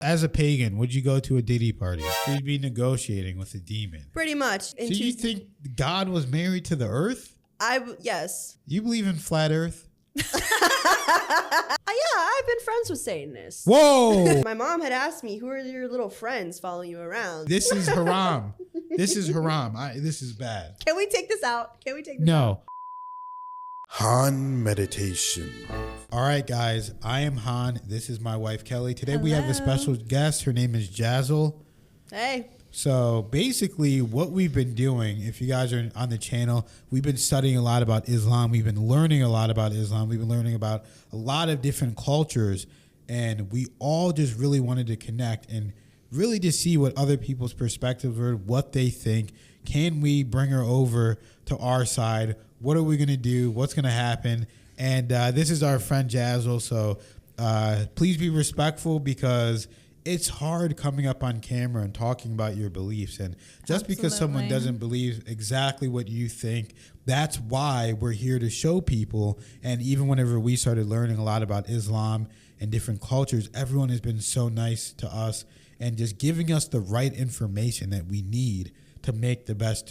As a pagan, would you go to a Diddy party? So you'd be negotiating with a demon. Pretty much. So you think God was married to the earth? Yes. You believe in flat earth? Yeah, I've been friends with Satanists. Whoa! My mom had asked me, who are your little friends following you around? This is haram. This is haram. This is bad. Can we take this out? Can we take this out? No. Han Meditation. All right, guys. I am Han. This is my wife, Kelly. Today we have a special guest. Her name is Jasl. Hey. So basically what we've been doing, if you guys are on the channel, we've been studying a lot about Islam. We've been learning a lot about Islam. We've been learning about a lot of different cultures. And we all just really wanted to connect and really to see what other people's perspectives were, what they think. Can we bring her over to our side? What are we going to do? What's going to happen? And this is our friend Jasl. So please be respectful because it's hard coming up on camera and talking about your beliefs. And just because someone doesn't believe exactly what you think, that's why we're here to show people. And even whenever we started learning a lot about Islam and different cultures, everyone has been so nice to us and just giving us the right information that we need to make the best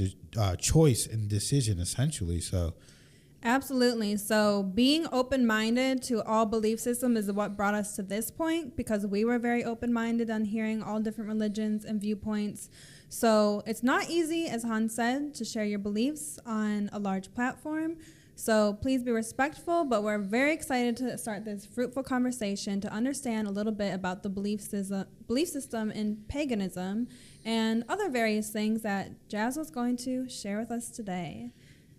choice and decision, essentially. So absolutely. So being open-minded to all belief systems is what brought us to this point, because we were very open-minded on hearing all different religions and viewpoints. So it's not easy, as Han said, to share your beliefs on a large platform. So please be respectful, but we're very excited to start this fruitful conversation to understand a little bit about the belief system in paganism and other various things that Jasl is going to share with us today.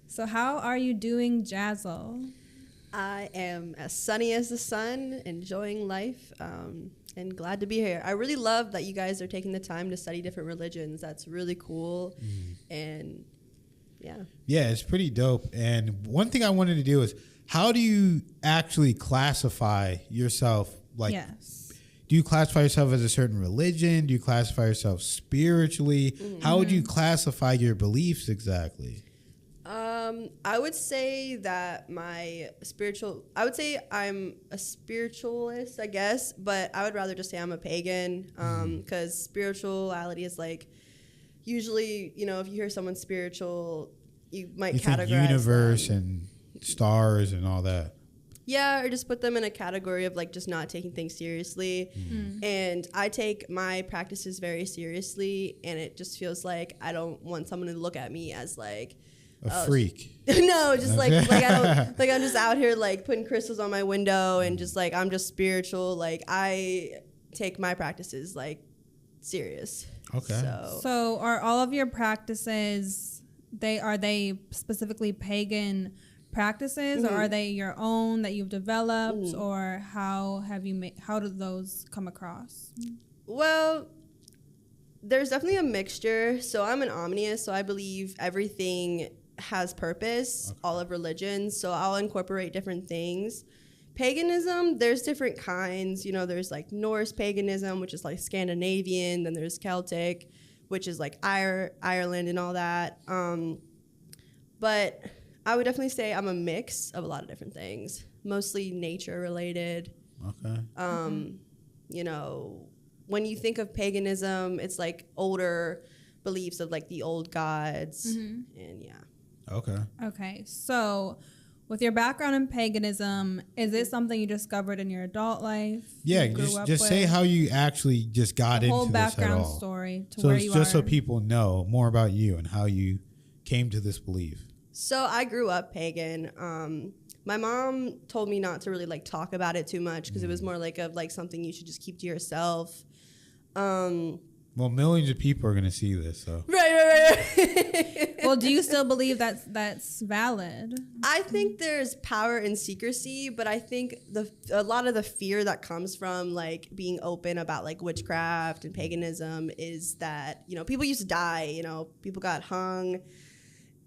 So how are you doing, Jasl? I am as sunny as the sun, enjoying life, and glad to be here. I really love that you guys are taking the time to study different religions. That's really cool. And yeah, it's pretty dope. And one thing I wanted to do is, how do you actually classify yourself? Like, yes. Do you classify yourself as a certain religion? Do you classify yourself spiritually? How would you classify your beliefs exactly? I would say that I would say I'm a spiritualist, I guess, but I would rather just say I'm a pagan, because spirituality is like, usually, you know, if you hear someone spiritual, you might categorize think universe them. And stars and all that. Yeah, or just put them in a category of like just not taking things seriously. And I take my practices very seriously, and it just feels like I don't want someone to look at me as like a freak. No, just like I don't, like I'm just out here like putting crystals on my window and just like I'm just spiritual. Like I take my practices like serious. Okay. So are all of your practices, are they specifically pagan practices, or are they your own that you've developed, or how do those come across? Well, there's definitely a mixture. So I'm an omniist, so I believe everything has purpose, all of religions. So I'll incorporate different things. Paganism, there's different kinds. You know, there's like Norse paganism, which is like Scandinavian. Then there's Celtic, which is like Ireland and all that. But I would definitely say I'm a mix of a lot of different things, mostly nature related. Okay. You know, when you think of paganism, it's like older beliefs of like the old gods. And yeah. Okay. So with your background in paganism, is this something you discovered in your adult life? Yeah, just say how you actually just got into this at all. Whole background story to where you are. Just so people know more about you and how you came to this belief. So I grew up pagan. My mom told me not to really like talk about it too much because it was more like something you should just keep to yourself. Well, millions of people are going to see this, so. Right. Well, do you still believe that's valid? I think there's power in secrecy, but I think a lot of the fear that comes from like being open about like witchcraft and paganism is that, you know, people used to die, you know, people got hung,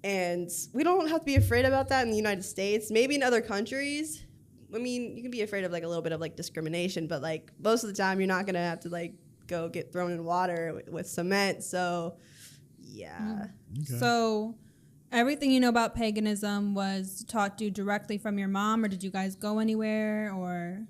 and we don't have to be afraid about that in the United States. Maybe in other countries, I mean, you can be afraid of like a little bit of like discrimination, but like most of the time you're not going to have to like go get thrown in water with cement. So yeah. Okay. So everything you know about paganism was taught to you directly from your mom, or did you guys go anywhere, or?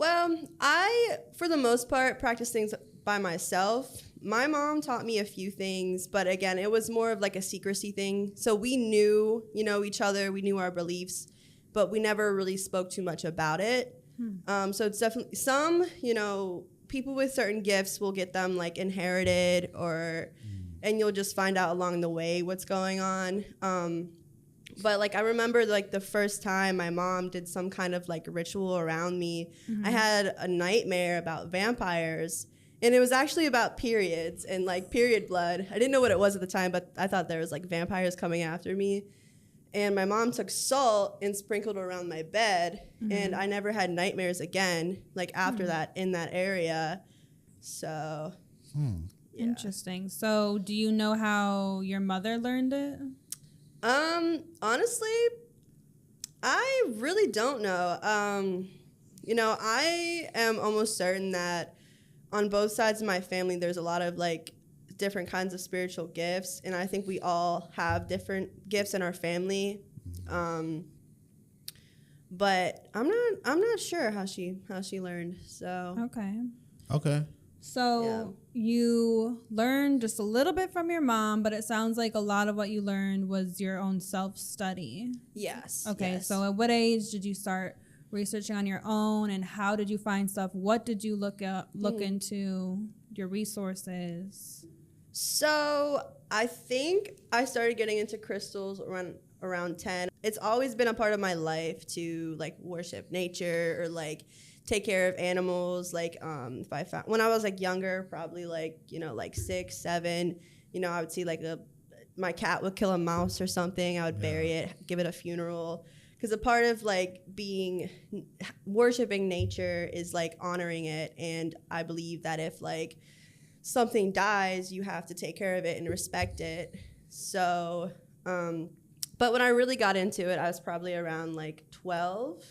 Well, I, for the most part, practice things by myself. My mom taught me a few things, but again, it was more of like a secrecy thing. So we knew, each other, we knew our beliefs, but we never really spoke too much about it. So it's definitely some, people with certain gifts will get them like inherited and you'll just find out along the way what's going on. But like I remember like the first time my mom did some kind of like ritual around me, I had a nightmare about vampires, and it was actually about periods and like period blood. I didn't know what it was at the time, but I thought there was like vampires coming after me. And my mom took salt and sprinkled it around my bed, and I never had nightmares again like after that in that area. So yeah. Interesting. So do you know how your mother learned it? Honestly, I really don't know. I am almost certain that on both sides of my family, there's a lot of like different kinds of spiritual gifts, and I think we all have different gifts in our family. But I'm not sure how she learned. So Okay. So you learned just a little bit from your mom, but it sounds like a lot of what you learned was your own self-study. Yes. Okay. Yes. So at what age did you start researching on your own, and how did you find stuff? What did you look into, your resources? So I think I started getting into crystals around 10. It's always been a part of my life to like worship nature or like take care of animals. Like if I found, when I was like younger, probably like, like 6, 7, I would see like my cat would kill a mouse or something. I would bury it, give it a funeral. Because a part of like worshiping nature is like honoring it. And I believe that if like something dies, you have to take care of it and respect it. So, but when I really got into it, I was probably around like 12.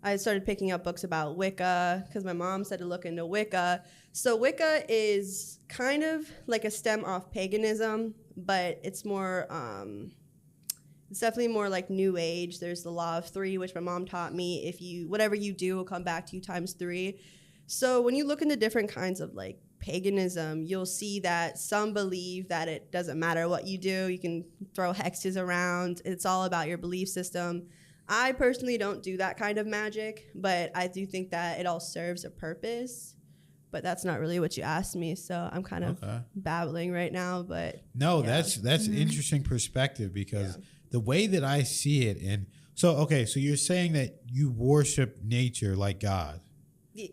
I started picking up books about Wicca because my mom said to look into Wicca. So Wicca is kind of like a stem off paganism, but it's more, it's definitely more like New Age. There's the law of 3, which my mom taught me. Whatever you do will come back to you times 3. So when you look into different kinds of like paganism, you'll see that some believe that it doesn't matter what you do. You can throw hexes around. It's all about your belief system. I personally don't do that kind of magic, but I do think that it all serves a purpose. But that's not really what you asked me, so I'm kind of babbling right now. But no, that's an interesting perspective because the way that I see it, and so you're saying that you worship nature like God,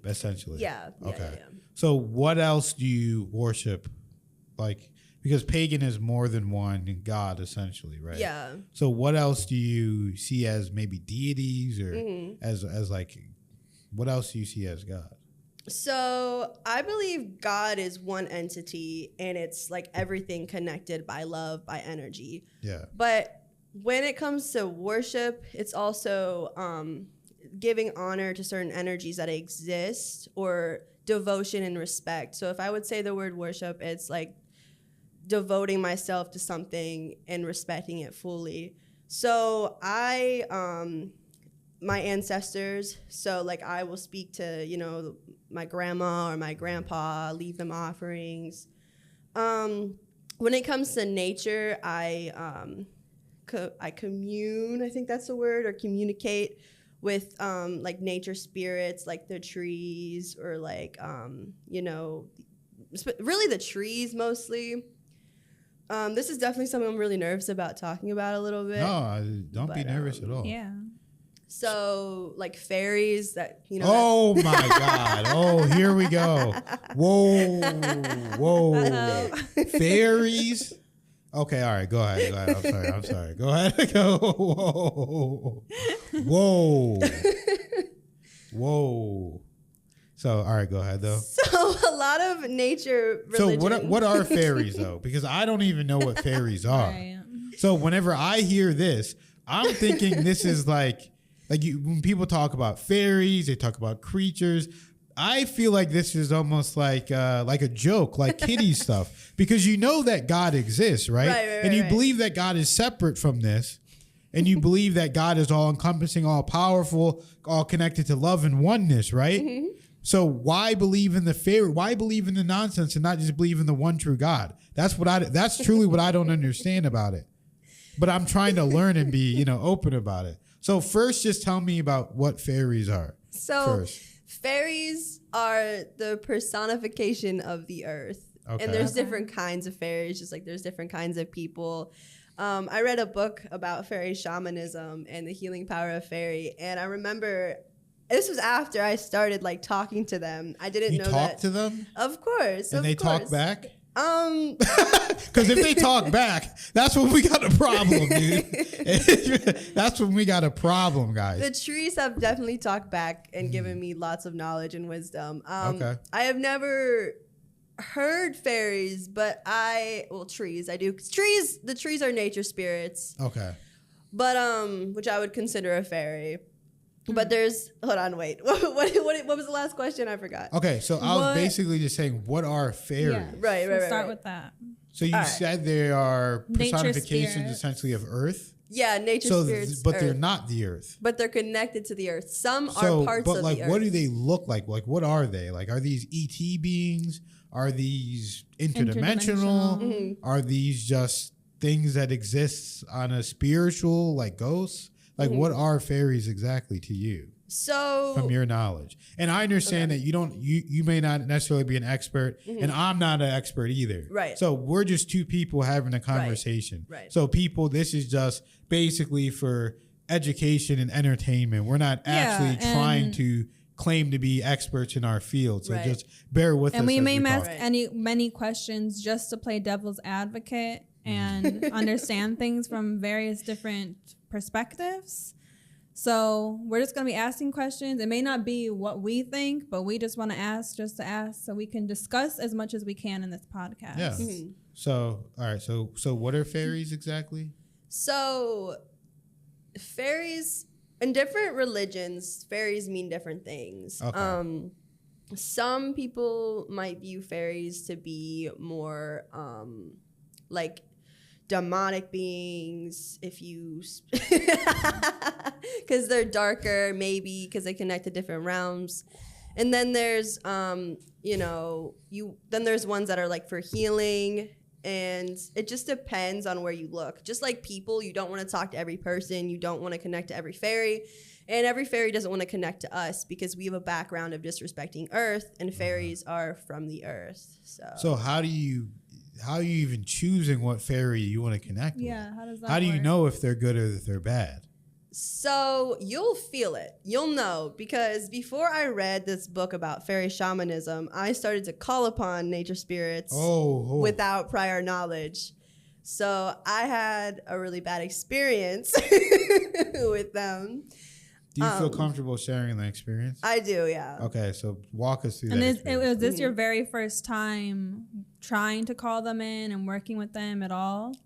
essentially. Yeah. Okay. So what else do you worship? Like, because pagan is more than one God, essentially, right? Yeah. So what else do you see as maybe deities or as like, what else do you see as God? So I believe God is one entity, and it's like everything connected by love, by energy. Yeah. But when it comes to worship, it's also giving honor to certain energies that exist, or devotion and respect. So if I would say the word worship, it's like devoting myself to something and respecting it fully. So my ancestors, so like I will speak to, my grandma or my grandpa, leave them offerings. When it comes to nature, I commune, I think that's the word, or communicate with like nature spirits, like the trees, or like, really the trees mostly. This is definitely something I'm really nervous about talking about a little bit. No, don't be nervous at all. Yeah. So, like fairies that, Oh, my God. Oh, here we go. Whoa. Fairies? Okay, all right. Go ahead. I'm sorry. Go ahead. Go. Whoa. So, all right, go ahead, though. So, a lot of nature religion. So, what are fairies, though? Because I don't even know what fairies are. Right. So, whenever I hear this, I'm thinking this is like when people talk about fairies, they talk about creatures. I feel like this is almost like a joke, like kiddie stuff, because you know that God exists, right? Right, and you right. believe that God is separate from this. and you believe that God is all encompassing, all powerful, all connected to love and oneness, right? Mm-hmm. So why believe in the fairy? Why believe in the nonsense and not just believe in the one true God? That's truly what I don't understand about it. But I'm trying to learn and be, open about it. So first, just tell me about what fairies are. So first. Fairies are the personification of the earth. Okay. And there's different kinds of fairies, just like there's different kinds of people. I read a book about fairy shamanism and the healing power of fairy. And I remember this was after I started like talking to them. I didn't know that. You talk to them? Of course. And they talk back? Because if they talk back, that's when we got a problem, dude. That's when we got a problem, guys. The trees have definitely talked back and given me lots of knowledge and wisdom. Okay. I have never heard fairies, but trees. I do. The trees are nature spirits. Okay. But which I would consider a fairy. But there's hold on, wait. What was the last question? I forgot. Okay, so I was basically just saying, what are fairies? Yeah. Right. Start with that. So you said they are Nature personifications spirits. essentially of Earth. Yeah, nature spirits. But they're Earth. not the Earth. But they're connected to the earth. Some are parts of the earth. What do they look like? Like, what are they? Like, are these ET beings? Are these interdimensional? Mm-hmm. Are these just things that exist on a spiritual, like ghosts? Like, what are fairies exactly to you? So from your knowledge, and I understand that you may not necessarily be an expert, and I'm not an expert either. Right. So we're just two people having a conversation. Right. So this is just basically for education and entertainment. We're not actually trying to claim to be experts in our field. So just bear with us. And we may talk. ask many questions just to play devil's advocate and understand things from various different perspectives. So we're just going to be asking questions. It may not be what we think, but we just want to ask just to ask so we can discuss as much as we can in this podcast. Yeah. Mm-hmm. So, all right. So what are fairies exactly? So fairies in different religions, fairies mean different things. Okay. Some people might view fairies to be more like demonic beings, if you because they're darker, maybe because they connect to different realms. And then there's then there's ones that are like for healing, and it just depends on where you look. Just like people, you don't want to talk to every person, you don't want to connect to every fairy, and every fairy doesn't want to connect to us because we have a background of disrespecting earth, and fairies are from the earth. So how are you even choosing what fairy you want to connect with? Yeah, how does that How do you work? know if they're good or if they're bad? So you'll feel it. You'll know, because before I read this book about fairy shamanism, I started to call upon nature spirits without prior knowledge. So I had a really bad experience with them. Do you feel comfortable sharing the experience? I do, yeah. Okay, so walk us through And that. was this your very first time trying to call them in and working with them at all?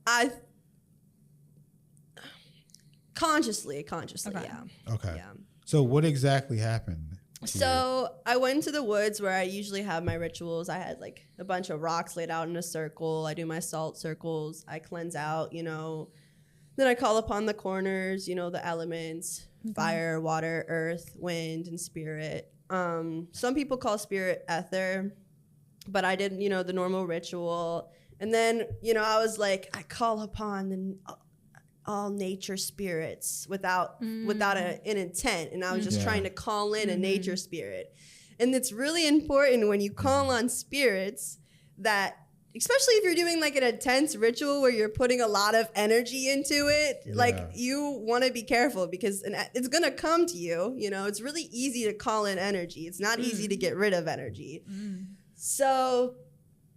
Consciously, Okay. yeah. Okay. Yeah. So what exactly happened? So I went into the woods where I usually have my rituals. I had like a bunch of rocks laid out in a circle. I do my salt circles. I cleanse out, Then I call upon the corners, the elements, fire, water, earth, wind, and spirit. Some people call spirit ether, but I did, the normal ritual. And then, I was like, I call upon all nature spirits without an intent. And I was just trying to call in a nature spirit. And it's really important when you call on spirits that, especially if you're doing like an intense ritual where you're putting a lot of energy into it, like you want to be careful because it's going to come to you. It's really easy to call in energy. It's not easy to get rid of energy. So,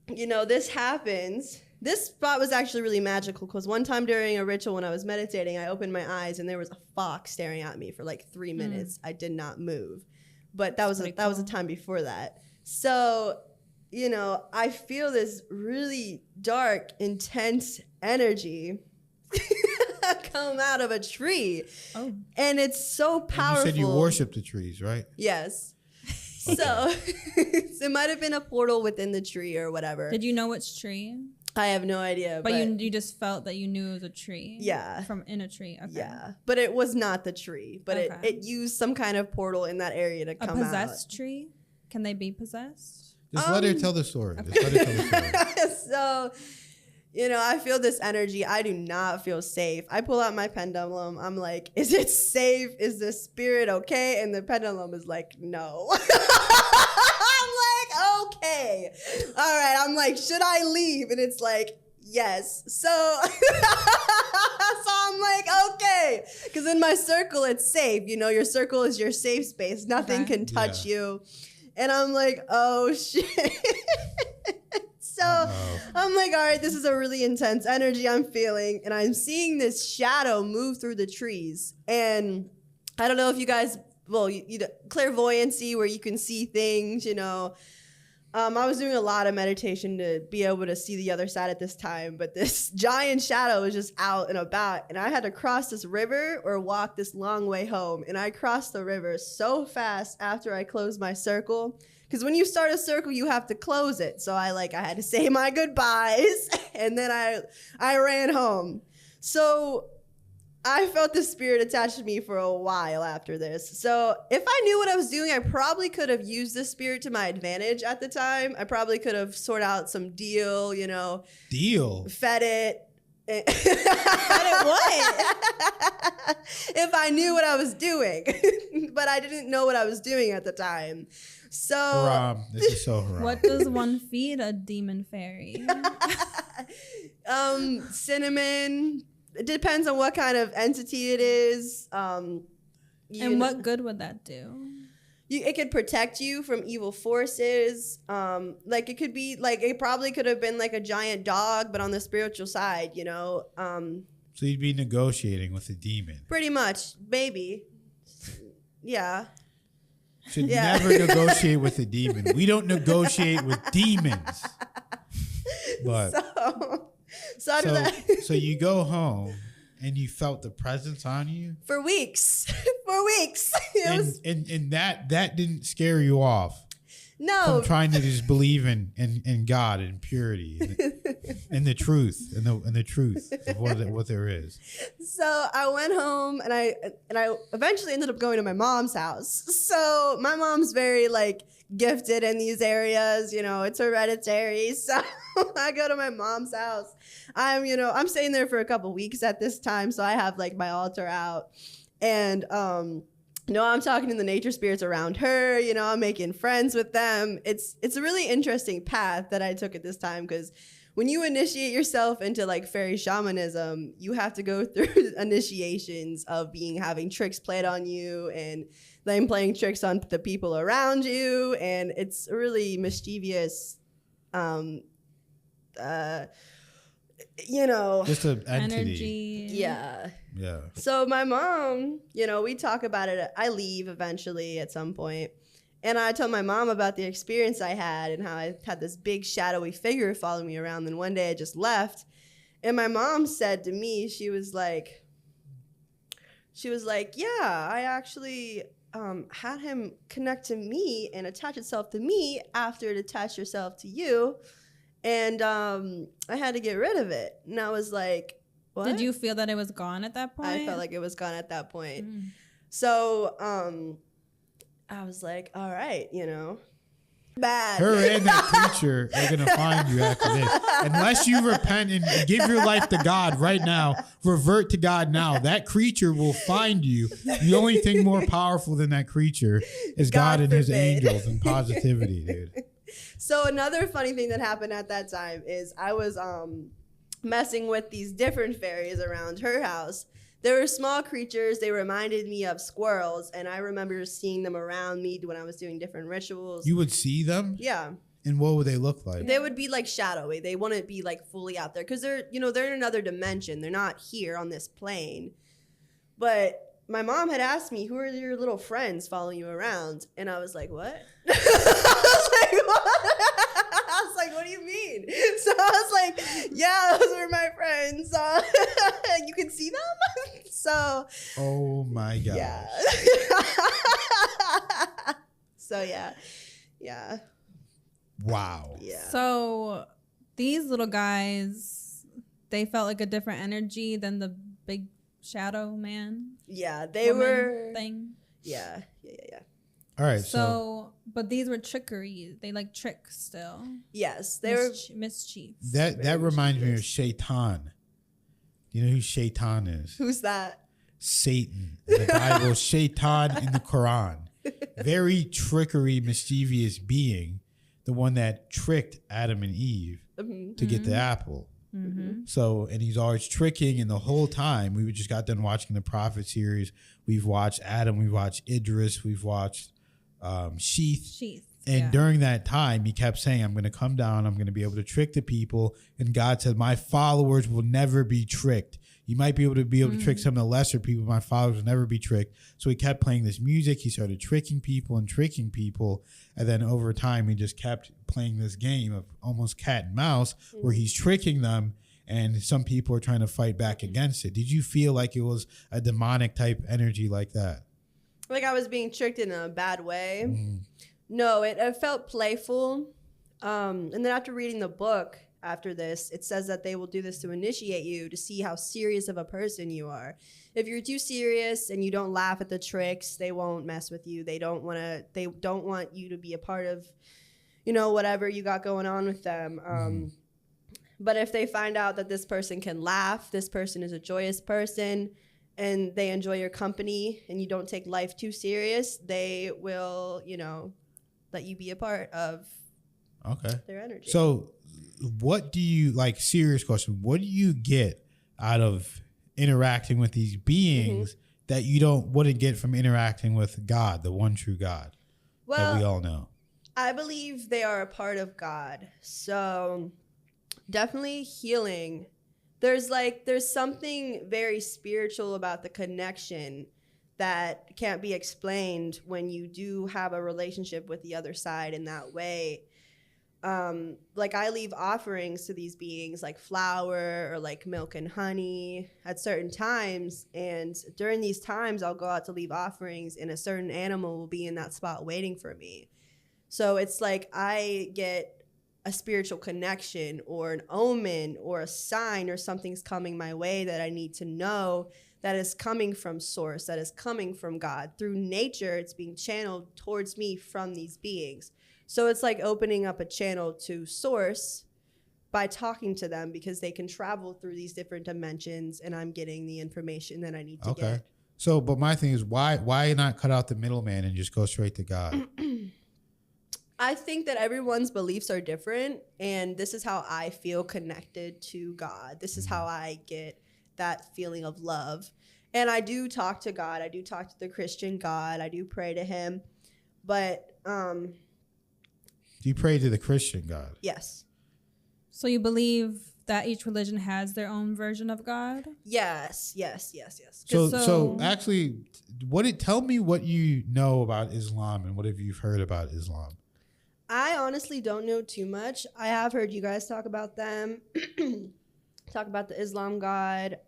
this happens. This spot was actually really magical because one time during a ritual when I was meditating, I opened my eyes and there was a fox staring at me for like 3 minutes. I did not move. But that was a time before that. So, I feel this really dark, intense energy come out of a tree. Oh. And it's so powerful. And you said you worship the trees, right? Yes. Okay. So it might have been a portal within the tree or whatever. Did you know which tree? I have no idea. But you just felt that you knew it was a tree. Yeah. From in a tree. Okay. Yeah. But it was not the tree. But it used some kind of portal in that area to come out. A possessed tree? Can they be possessed? Just let her tell the story. Just let her tell the story. So, I feel this energy. I do not feel safe. I pull out my pendulum. I'm like, is it safe? Is the spirit okay? And the pendulum is like, no. I'm like, okay. All right. I'm like, should I leave? And it's like, yes. So, I'm like, okay. Because in my circle, it's safe. Your circle is your safe space. Nothing can touch you. And I'm like, oh, shit. So I'm like, all right, this is a really intense energy I'm feeling. And I'm seeing this shadow move through the trees. And I don't know if you guys, clairvoyancy where you can see things, I was doing a lot of meditation to be able to see the other side at this time. But this giant shadow was just out and about. And I had to cross this river or walk this long way home. And I crossed the river so fast after I closed my circle. Because when you start a circle, you have to close it. So I had to say my goodbyes, and then I ran home. So I felt the spirit attached to me for a while after this. So if I knew what I was doing, I probably could have used this spirit to my advantage at the time. I probably could have sorted out some deal, Deal? Fed it. Fed it what? If I knew what I was doing. But I didn't know what I was doing at the time. So haram. This is so haram. What does one feed a demon fairy? Cinnamon. It depends on what kind of entity it is. And what good would that do? It could protect you from evil forces. It could be it probably could have been like a giant dog, but on the spiritual side, So you'd be negotiating with a demon. Pretty much, maybe. Yeah. Should never negotiate with a demon. We don't negotiate with demons. But so after that, so you go home and you felt the presence on you for weeks. And that didn't scare you off. No. From trying to just believe in God and purity and the truth and the truth of what there is. So I went home and I eventually ended up going to my mom's house. So my mom's very gifted in these areas, it's hereditary. So I go to my mom's house. I'm staying there for a couple weeks at this time. So I have my altar out and, I'm talking to the nature spirits around her, I'm making friends with them. It's a really interesting path that I took at this time because when you initiate yourself into fairy shamanism, you have to go through initiations of having tricks played on you and then playing tricks on the people around you. And it's a really mischievous, just an entity. Energy. Yeah. Yeah. So my mom, we talk about it. I leave eventually at some point. And I told my mom about the experience I had and how I had this big shadowy figure follow me around. Then one day I just left. And my mom said to me, she was like, yeah, I actually had him connect to me and attach itself to me after it attached yourself to you. And I had to get rid of it. And I was like, what? Did you feel that it was gone at that point? I felt like it was gone at that point. So I was like, all right, bad. Her and that creature are going to find you after this. Unless you repent and give your life to God right now, revert to God now, that creature will find you. The only thing more powerful than that creature is God and his angels and positivity, dude. So another funny thing that happened at that time is I was messing with these different fairies around her house. They were small creatures. They reminded me of squirrels, and I remember seeing them around me when I was doing different rituals. You would see them? Yeah. And what would they look like? They would be shadowy. They wouldn't be fully out there because they're in another dimension. They're not here on this plane. But my mom had asked me, who are your little friends following you around? And I was like, what? I was like, what do you mean? So I was like, yeah, those are my friends. You can see them? So. Oh my God. Yeah. So yeah. Yeah. Wow. Yeah. So these little guys, they felt like a different energy than the big shadow man. Yeah, they woman were. thing. Yeah. All right. So, but these were trickery. They like trick still. Yes, they were. Mischief. That reminds me of Shaitan. Do you know who Shaitan is? Who's that? Satan. In the Bible, Shaitan in the Quran. Very trickery, mischievous being. The one that tricked Adam and Eve to get the apple. So, and he's always tricking, and the whole time we just got done watching the Prophet series. We've watched Adam, we've watched Idris, we've watched Sheath. And during that time, he kept saying, I'm going to come down, I'm going to be able to trick the people. And God said, my followers will never be tricked. You might be able to trick some of the lesser people. My followers will never be tricked. So he kept playing this music. He started tricking people. And then over time, he just kept playing this game of almost cat and mouse where he's tricking them. And some people are trying to fight back against it. Did you feel like it was a demonic type energy like that? Like I was being tricked in a bad way. No, it felt playful. And then after reading the book, after this, it says that they will do this to initiate you to see how serious of a person you are. If you're too serious and you don't laugh at the tricks, they won't mess with you. They don't want you to be a part of, whatever you got going on with them. But if they find out that this person can laugh, this person is a joyous person, and they enjoy your company, and you don't take life too serious, they will, let you be a part of their energy. So what do you, like, serious question, what do you get out of interacting with these beings that you wouldn't get from interacting with God, the one true God that we all know? I believe they are a part of God. So definitely healing. There's something very spiritual about the connection that can't be explained when you do have a relationship with the other side in that way. Like I leave offerings to these beings like flour or like milk and honey at certain times. And during these times, I'll go out to leave offerings and a certain animal will be in that spot waiting for me. So it's like I get a spiritual connection or an omen or a sign or something's coming my way that I need to know that is coming from source, that is coming from God. Through nature, it's being channeled towards me from these beings. So it's like opening up a channel to source by talking to them because they can travel through these different dimensions and I'm getting the information that I need to get. So, but my thing is why not cut out the middleman and just go straight to God? I think that everyone's beliefs are different, and this is how I feel connected to God. This is how I get that feeling of love. And I do talk to God. I do talk to the Christian God. I do pray to him. But do you pray to the Christian God? Yes. So you believe that each religion has their own version of God? Yes. So actually, tell me what you know about Islam and what have you heard about Islam? I honestly don't know too much. I have heard you guys talk about them, talk about the Islam God.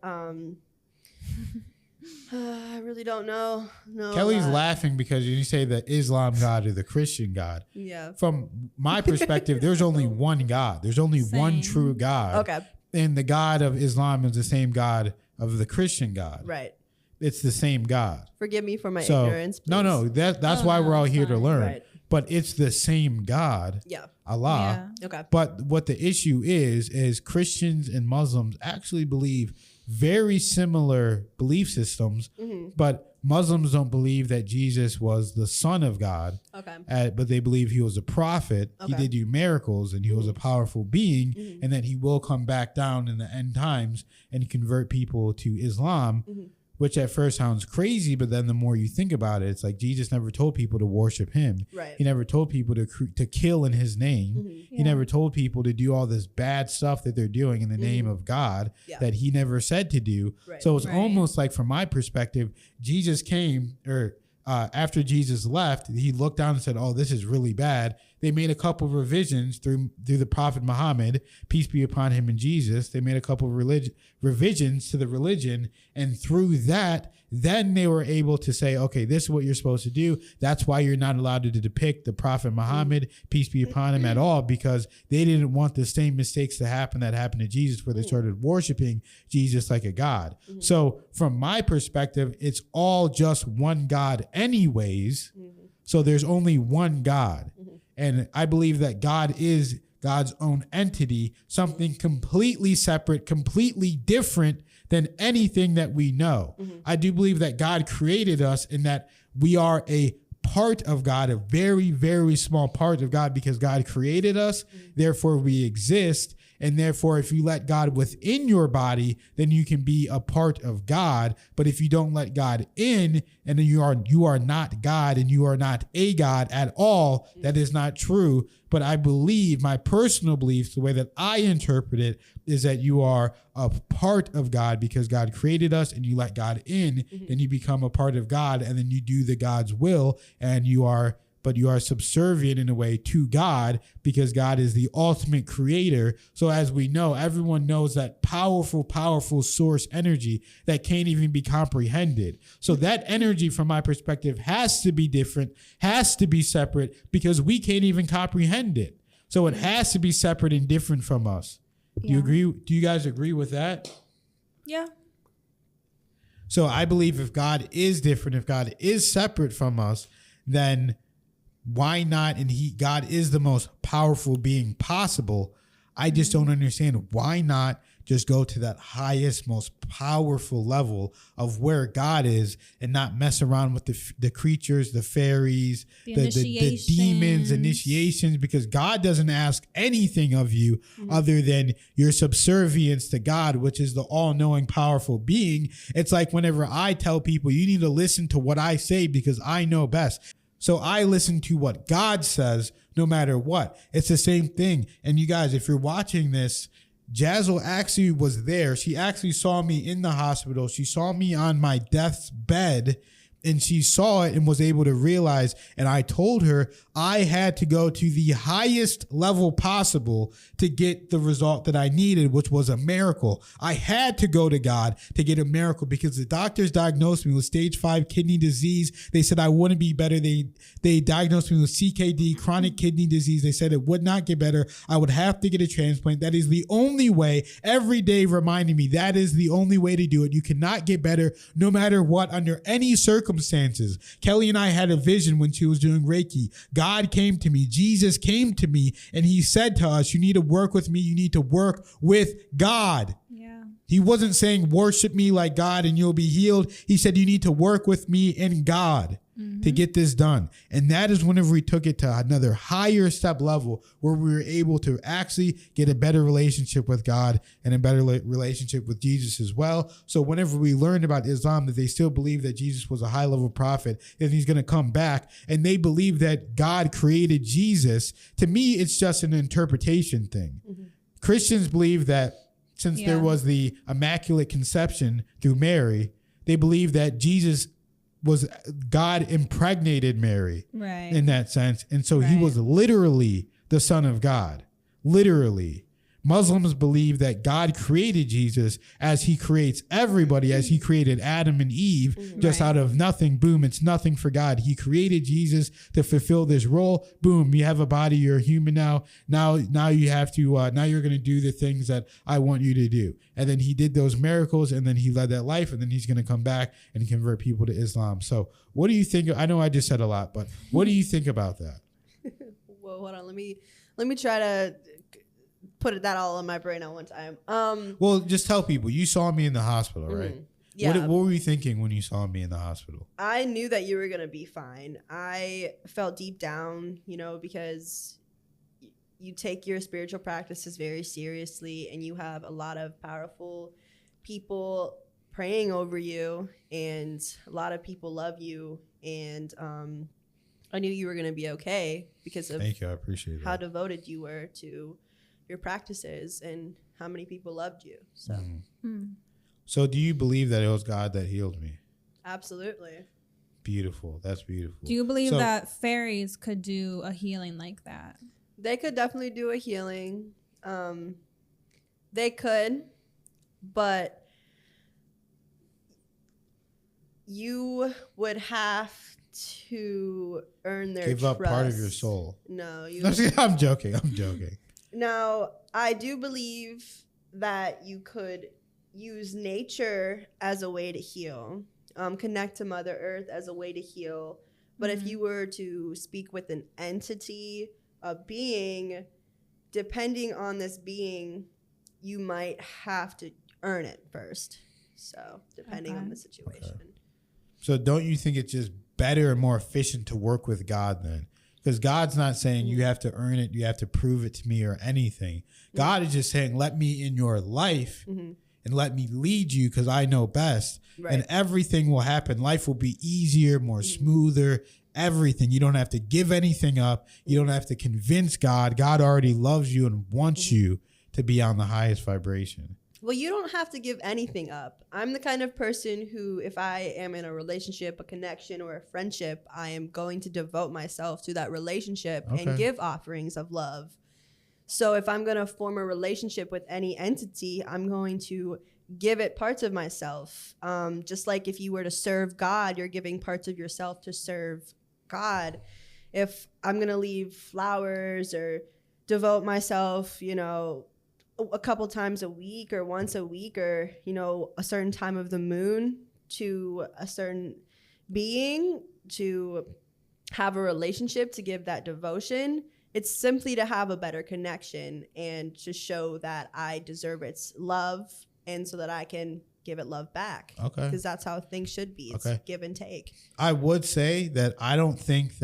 I really don't know. No, Kelly's laughing because you say the Islam God or the Christian God. Yeah. From my perspective, there's only one God. There's only one true God. Okay. And the God of Islam is the same God of the Christian God. Right. It's the same God. Forgive me for my ignorance. Please. No. That's why we're all here to learn. Right. But it's the same God. Yeah. Allah. Yeah. Okay. But what the issue is Christians and Muslims actually believe very similar belief systems, but Muslims don't believe that Jesus was the son of God. Okay. But they believe he was a prophet. Okay. He did do miracles and he was a powerful being, and that he will come back down in the end times and convert people to Islam. Which at first sounds crazy, but then the more you think about it, it's like Jesus never told people to worship him. Right. He never told people to kill in his name. He never told people to do all this bad stuff that they're doing in the name of God that he never said to do. Right. So it's almost like, from my perspective, Jesus came, or after Jesus left, he looked down and said, oh, this is really bad. they made a couple of revisions through the Prophet Muhammad, peace be upon him and Jesus. They made a couple of revisions to the religion, and through that, then they were able to say, okay, this is what you're supposed to do. That's why you're not allowed to depict the Prophet Muhammad, peace be upon him, at all, because they didn't want the same mistakes to happen that happened to Jesus, where they started worshiping Jesus like a god. So from my perspective, it's all just one God anyways. So there's only one God. And I believe that God is God's own entity, something completely separate, completely different than anything that we know. I do believe that God created us and that we are a part of God, a very, very small part of God, because God created us. Therefore, we exist. And therefore, if you let God within your body, then you can be a part of God. But if you don't let God in, and then you are not God, and you are not a God at all, that is not true. But I believe, my personal beliefs, the way that I interpret it, is that you are a part of God because God created us, and you let God in, then you become a part of God, and then you do the God's will, and you are subservient in a way to God because God is the ultimate creator. So as we know, everyone knows that powerful, powerful source energy that can't even be comprehended. So that energy, from my perspective, has to be different, has to be separate, because we can't even comprehend it. So it has to be separate and different from us. Do you agree? Do you guys agree with that? Yeah. So I believe if God is different, if God is separate from us, then why not? And God is the most powerful being possible. I just don't understand why not just go to that highest, most powerful level of where God is, and not mess around with the creatures, the fairies, the demons, initiations, because God doesn't ask anything of you other than your subservience to God, which is the all-knowing, powerful being. It's like whenever I tell people, you need to listen to what I say because I know best. So I listen to what God says no matter what. It's the same thing. And you guys, if you're watching this, Jasl actually was there. She actually saw me in the hospital. She saw me on my death's bed, and she saw it and was able to realize. And I told her I had to go to the highest level possible to get the result that I needed, which was a miracle. I had to go to God to get a miracle because the doctors diagnosed me with stage 5 kidney disease. They said I wouldn't be better. They diagnosed me with CKD, chronic kidney disease. They said it would not get better. I would have to get a transplant. That is the only way. Every day reminding me that is the only way to do it. You cannot get better no matter what, under any circumstances. Kelly and I had a vision when she was doing Reiki. God came to me. Jesus came to me, and he said to us, you need to work with me. You need to work with God. Yeah. He wasn't saying worship me like God and you'll be healed. He said you need to work with me and God to get this done. And that is whenever we took it to another higher step level, where we were able to actually get a better relationship with God and a better relationship with Jesus as well. So whenever we learned about Islam, that they still believe that Jesus was a high level prophet and he's going to come back, and they believe that God created Jesus, to me, it's just an interpretation thing. Christians believe that since there was the Immaculate Conception through Mary, they believe that Jesus was God impregnated Mary in that sense. And so he was literally the Son of God, literally. Muslims believe that God created Jesus as he creates everybody, as he created Adam and Eve, just out of nothing. Boom, it's nothing for God. He created Jesus to fulfill this role. Boom, you have a body, you're a human now. Now you have to, now you're going to do the things that I want you to do. And then he did those miracles, and then he led that life, and then he's going to come back and convert people to Islam. So what do you think? I know I just said a lot, but what do you think about that? Whoa, hold on. Let me try to put that all in my brain at one time. Well, just tell people, you saw me in the hospital, right? Yeah. What were you thinking when you saw me in the hospital? I knew that you were going to be fine. I felt deep down, because you take your spiritual practices very seriously, and you have a lot of powerful people praying over you, and a lot of people love you. And I knew you were going to be okay because of Thank you. I appreciate how that. devoted you were to your practices and how many people loved you. So So do you believe that it was God that healed me? absolutely. beautiful. That's beautiful. Do you believe So- that fairies could do a healing like that? They could definitely do a healing. They could, but you would have to earn their Give trust. up part of your soul. No, you. I'm joking. I'm joking. Now, I do believe that you could use nature as a way to heal, connect to Mother Earth as a way to heal. But if you were to speak with an entity, a being, depending on this being, you might have to earn it first. So, depending on the situation. Okay. So don't you think it's just better and more efficient to work with God then? Because God's not saying you have to earn it, you have to prove it to me or anything. God is just saying, let me in your life and let me lead you because I know best. Right. And everything will happen. Life will be easier, more smoother, everything. You don't have to give anything up. You don't have to convince God. God already loves you and wants you to be on the highest vibration. Well, you don't have to give anything up. I'm the kind of person who, if I am in a relationship, a connection, or a friendship, I am going to devote myself to that relationship and give offerings of love. So if I'm going to form a relationship with any entity, I'm going to give it parts of myself. Just like if you were to serve God, you're giving parts of yourself to serve God. If I'm going to leave flowers or devote myself, a couple times a week or once a week or, a certain time of the moon to a certain being to have a relationship, to give that devotion, it's simply to have a better connection and to show that I deserve its love and so that I can give it love back. Okay. Because that's how things should be. It's give and take. I would say that I don't think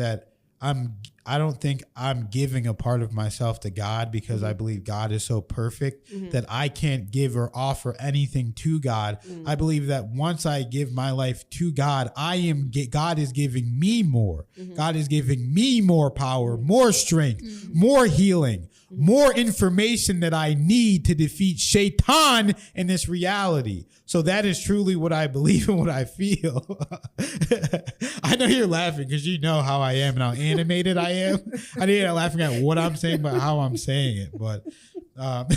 I'm giving a part of myself to God because I believe God is so perfect that I can't give or offer anything to God. I believe that once I give my life to God, God is giving me more. God is giving me more power, more strength, more healing, more information that I need to defeat Shaitan in this reality. So that is truly what I believe and what I feel. I know you're laughing because you know how I am and how animated I am. I know you're not laughing at what I'm saying, but how I'm saying it. But but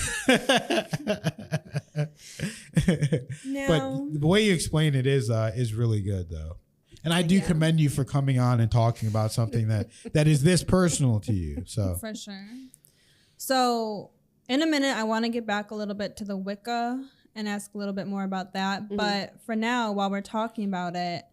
the way you explain it is really good, though. And I do commend you for coming on and talking about something that is this personal to you. So for sure. So in a minute, I want to get back a little bit to the Wicca and ask a little bit more about that. But for now, while we're talking about it,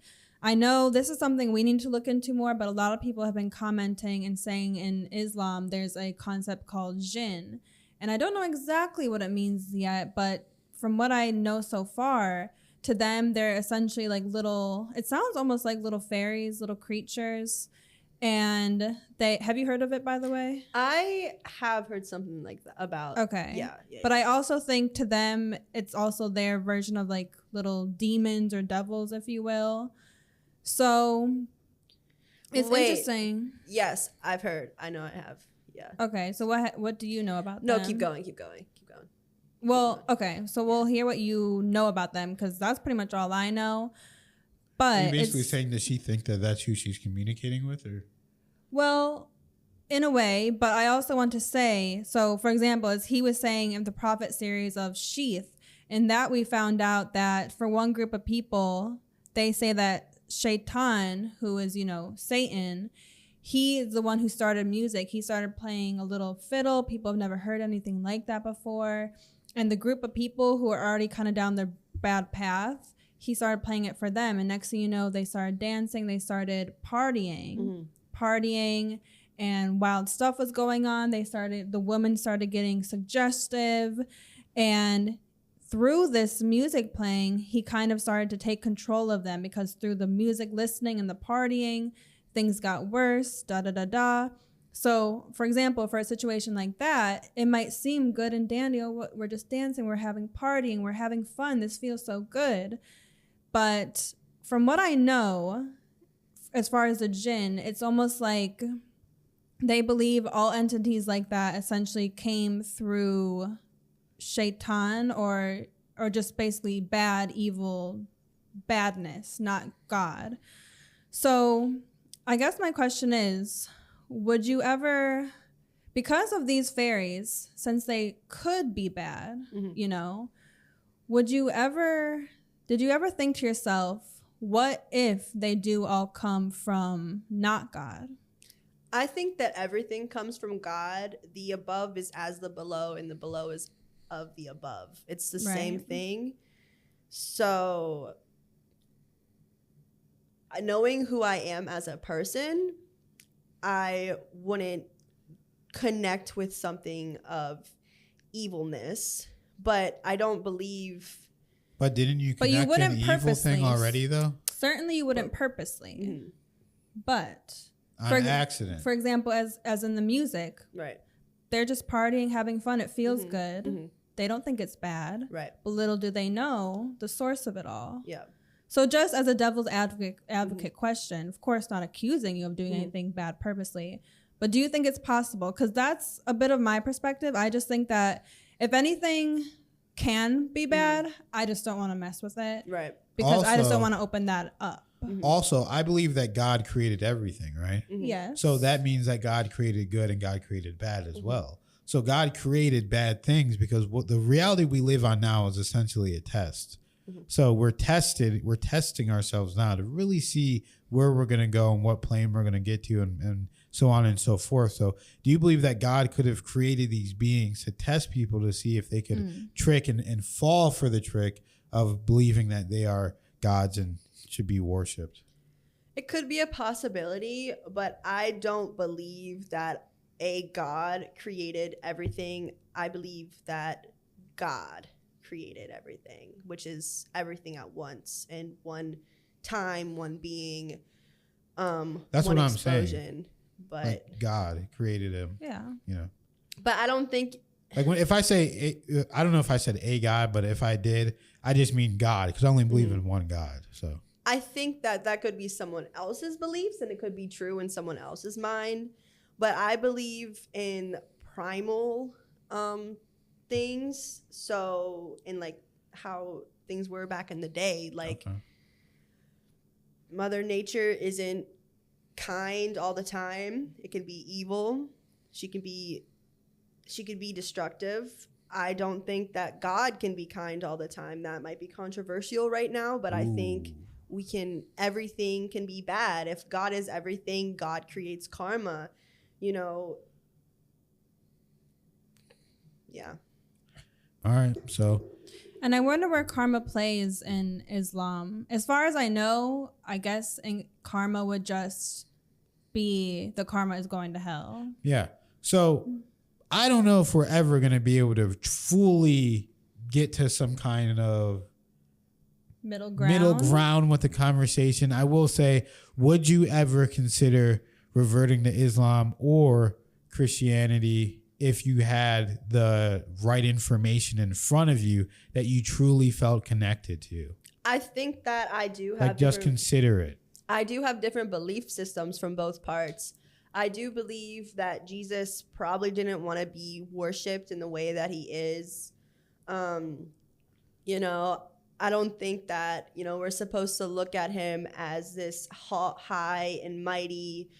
I know this is something we need to look into more, but a lot of people have been commenting and saying in Islam, there's a concept called jinn. And I don't know exactly what it means yet, but from what I know so far, to them, they're essentially like it sounds almost like little fairies, little creatures. And have you heard of it, by the way? I have heard something like that about. Okay. Yeah. But I also think to them, it's also their version of like little demons or devils, if you will. So it's interesting. Yes, I've heard. I know I have. Yeah. Okay. So what do you know about them? No, keep going. Well, okay. So we'll hear what you know about them because that's pretty much all I know. But you're basically saying, does she think that that's who she's communicating with, or? Well, in a way, but I also want to say, so for example, as he was saying in the Prophet series of Sheath, in that we found out that for one group of people, they say that Shaitan, who is, Satan, he is the one who started music. He started playing a little fiddle. People have never heard anything like that before. And the group of people who are already kind of down their bad path, he started playing it for them. And next thing you know, they started dancing. They started partying, and wild stuff was going on. The women started getting suggestive. And through this music playing, he kind of started to take control of them because through the music listening and the partying, things got worse, So, for example, for a situation like that, it might seem good and dandy. Oh, we're just dancing, we're having partying, we're having fun. This feels so good. But from what I know, as far as the jinn, it's almost like they believe all entities like that essentially came through Shaitan or just basically bad, evil, badness, not God. So I guess my question is, would you ever, because of these fairies, since they could be bad, you know, did you ever think to yourself, what if they do all come from not God? I think that everything comes from God. The above is as the below, and the below is of the above. It's the same thing. So knowing who I am as a person, I wouldn't connect with something of evilness, but I don't believe. But didn't you connect to the evil thing already, though? Certainly you wouldn't purposely, but on accident. For example, as in the music, right? They're just partying, having fun. It feels good. They don't think it's bad, right? But little do they know the source of it all. Yeah. So just as a devil's advocate question, of course, not accusing you of doing anything bad purposely, but do you think it's possible? Because that's a bit of my perspective. I just think that if anything can be bad, I just don't want to mess with it, right? Because also, I just don't want to open that up. Also, I believe that God created everything, right? Yes. So that means that God created good and God created bad as well. So God created bad things because what the reality we live on now is essentially a test. So we're testing ourselves now to really see where we're going to go and what plane we're going to get to and so on and so forth. So do you believe that God could have created these beings to test people to see if they could trick and fall for the trick of believing that they are gods and should be worshipped? It could be a possibility, but I don't believe that a God created everything. I believe that God created everything, which is everything at once in one time, one being. That's one what I'm explosion. saying. But like God created him. Yeah. You know. But I don't think. Like if I say, I don't know if I said a God, but if I did, I just mean God because I only believe in one God. So I think that could be someone else's beliefs and it could be true in someone else's mind. But I believe in primal things. So in like how things were back in the day, like Mother Nature isn't kind all the time. It can be evil. She could be destructive. I don't think that God can be kind all the time. That might be controversial right now, but I think everything can be bad. If God is everything, God creates karma, you know. Yeah. all right, so And I wonder where karma plays in Islam. As far as I know, I guess karma would just be the karma is going to hell. yeah. So I don't know if we're ever going to be able to fully get to some kind of Middle ground with the conversation. I will say, would you ever consider reverting to Islam or Christianity if you had the right information in front of you that you truly felt connected to? I think that I do have like just consider it. I do have different belief systems from both parts. I do believe that Jesus probably didn't want to be worshipped in the way that he is. You know, I don't think that, you know, we're supposed to look at him as this high and mighty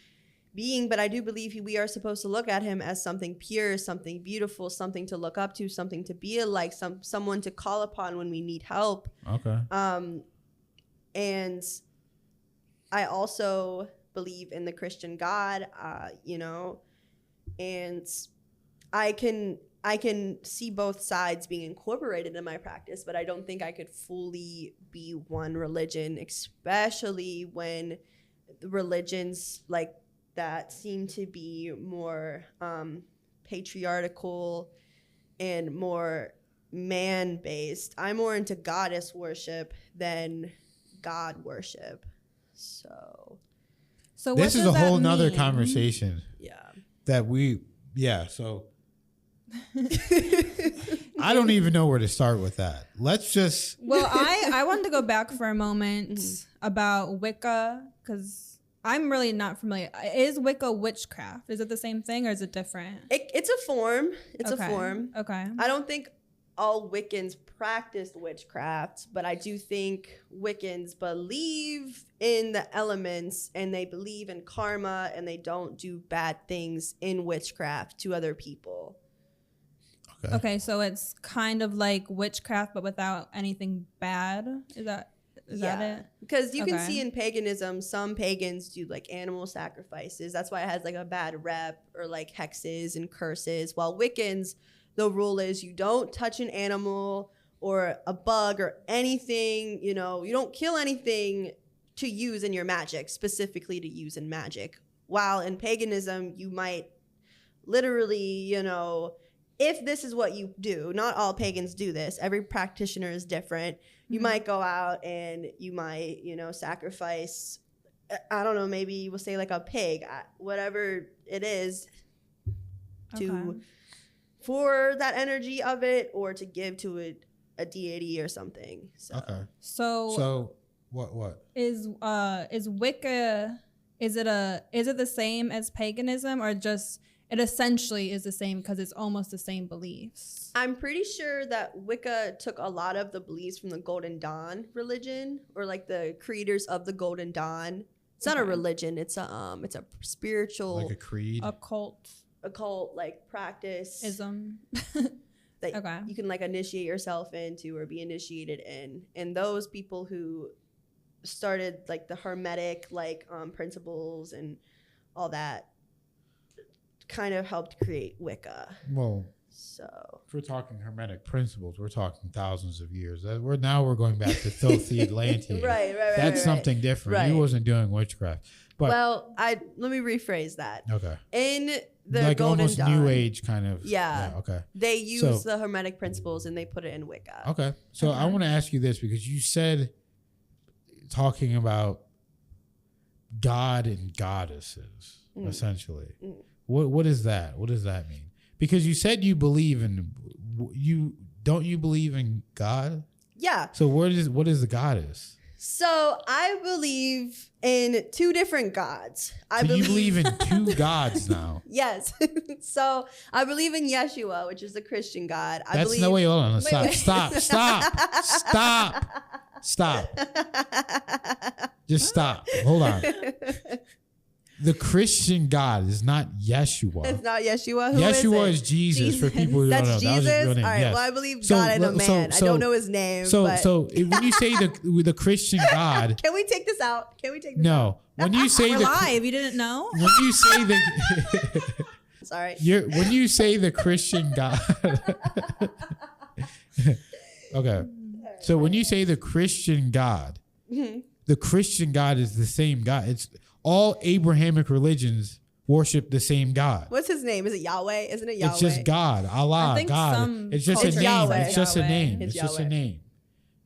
being, but I do believe we are supposed to look at him as something pure, something beautiful, something to look up to, something to be like, someone to call upon when we need help. Okay. And I also believe in the Christian God, you know, and I can see both sides being incorporated in my practice, but I don't think I could fully be one religion, especially when religions like that seem to be more patriarchal and more man-based. I'm more into goddess worship than God worship. So this is a whole nother conversation. Yeah. So I don't even know where to start with that. Let's just. Well, I wanted to go back for a moment about Wicca because I'm really not familiar. Is Wicca witchcraft? Is it the same thing or is it different? It's a form. It's a form. Okay. I don't think all Wiccans practiced witchcraft, but I do think Wiccans believe in the elements and they believe in karma and they don't do bad things in witchcraft to other people. Okay, so it's kind of like witchcraft, but without anything bad. Is that it? Because you can Okay. see in paganism, some pagans do like animal sacrifices. That's why it has like a bad rep, or like hexes and curses. While Wiccans, the rule is you don't touch an animal or a bug or anything. You know, you don't kill anything to use in your magic, specifically to use in magic. While in paganism, you might literally, you know, if this is what you do, not all pagans do this. Every practitioner is different. You might go out and you might, you know, sacrifice, I don't know, maybe we'll say like a pig, whatever it is, for that energy of it, or to give to a deity or something. So. Okay. So what? is Wicca, is it the same as paganism, or just it essentially is the same because it's almost the same beliefs? I'm pretty sure that Wicca took a lot of the beliefs from the Golden Dawn religion, or like the creators of the Golden Dawn. It's not a religion. It's a spiritual, Like a creed? Occult like practice ism. that you can like initiate yourself into or be initiated in. And those people who started like the Hermetic like principles and all that kind of helped create Wicca. Well, So if we're talking Hermetic principles, we're talking thousands of years. We're going back to filthy Atlantean. right. That's something different. Right. He wasn't doing witchcraft. But well, let me rephrase that. okay. In the Like Golden almost Dawn, New Age kind of. Yeah. Okay. they use So- the Hermetic principles and they put it in Wicca. Okay. So I want to ask you this, because you said talking about God and goddesses, essentially. What is that? What does that mean? Because you said you believe in don't you believe in God? Yeah. So what is the goddess? So I believe in two different gods. You believe in two gods now. Yes. So I believe in Yeshua, which is the Christian God. Hold on. Stop. Just stop. Hold on. The Christian God is not Yeshua. It's not Yeshua. Who Yeshua is is Jesus, for people who That's don't know. Jesus? That was his real name. All right. Yes. Well, I believe God and a man. I don't know his name. but So when you say the Christian God, Can we take this out? no. When you say We're the live. You didn't know? when you say the Sorry. when you say the Christian God, okay. So when you say the Christian God, the Christian God is the same God. It's all Abrahamic religions worship the same God. What's his name? Is it Yahweh? Isn't it Yahweh? It's just God, Allah, I think God. some It's just a cultures- name. Yahweh. It's just a Yahweh. name. It's It's just a Yahweh. name.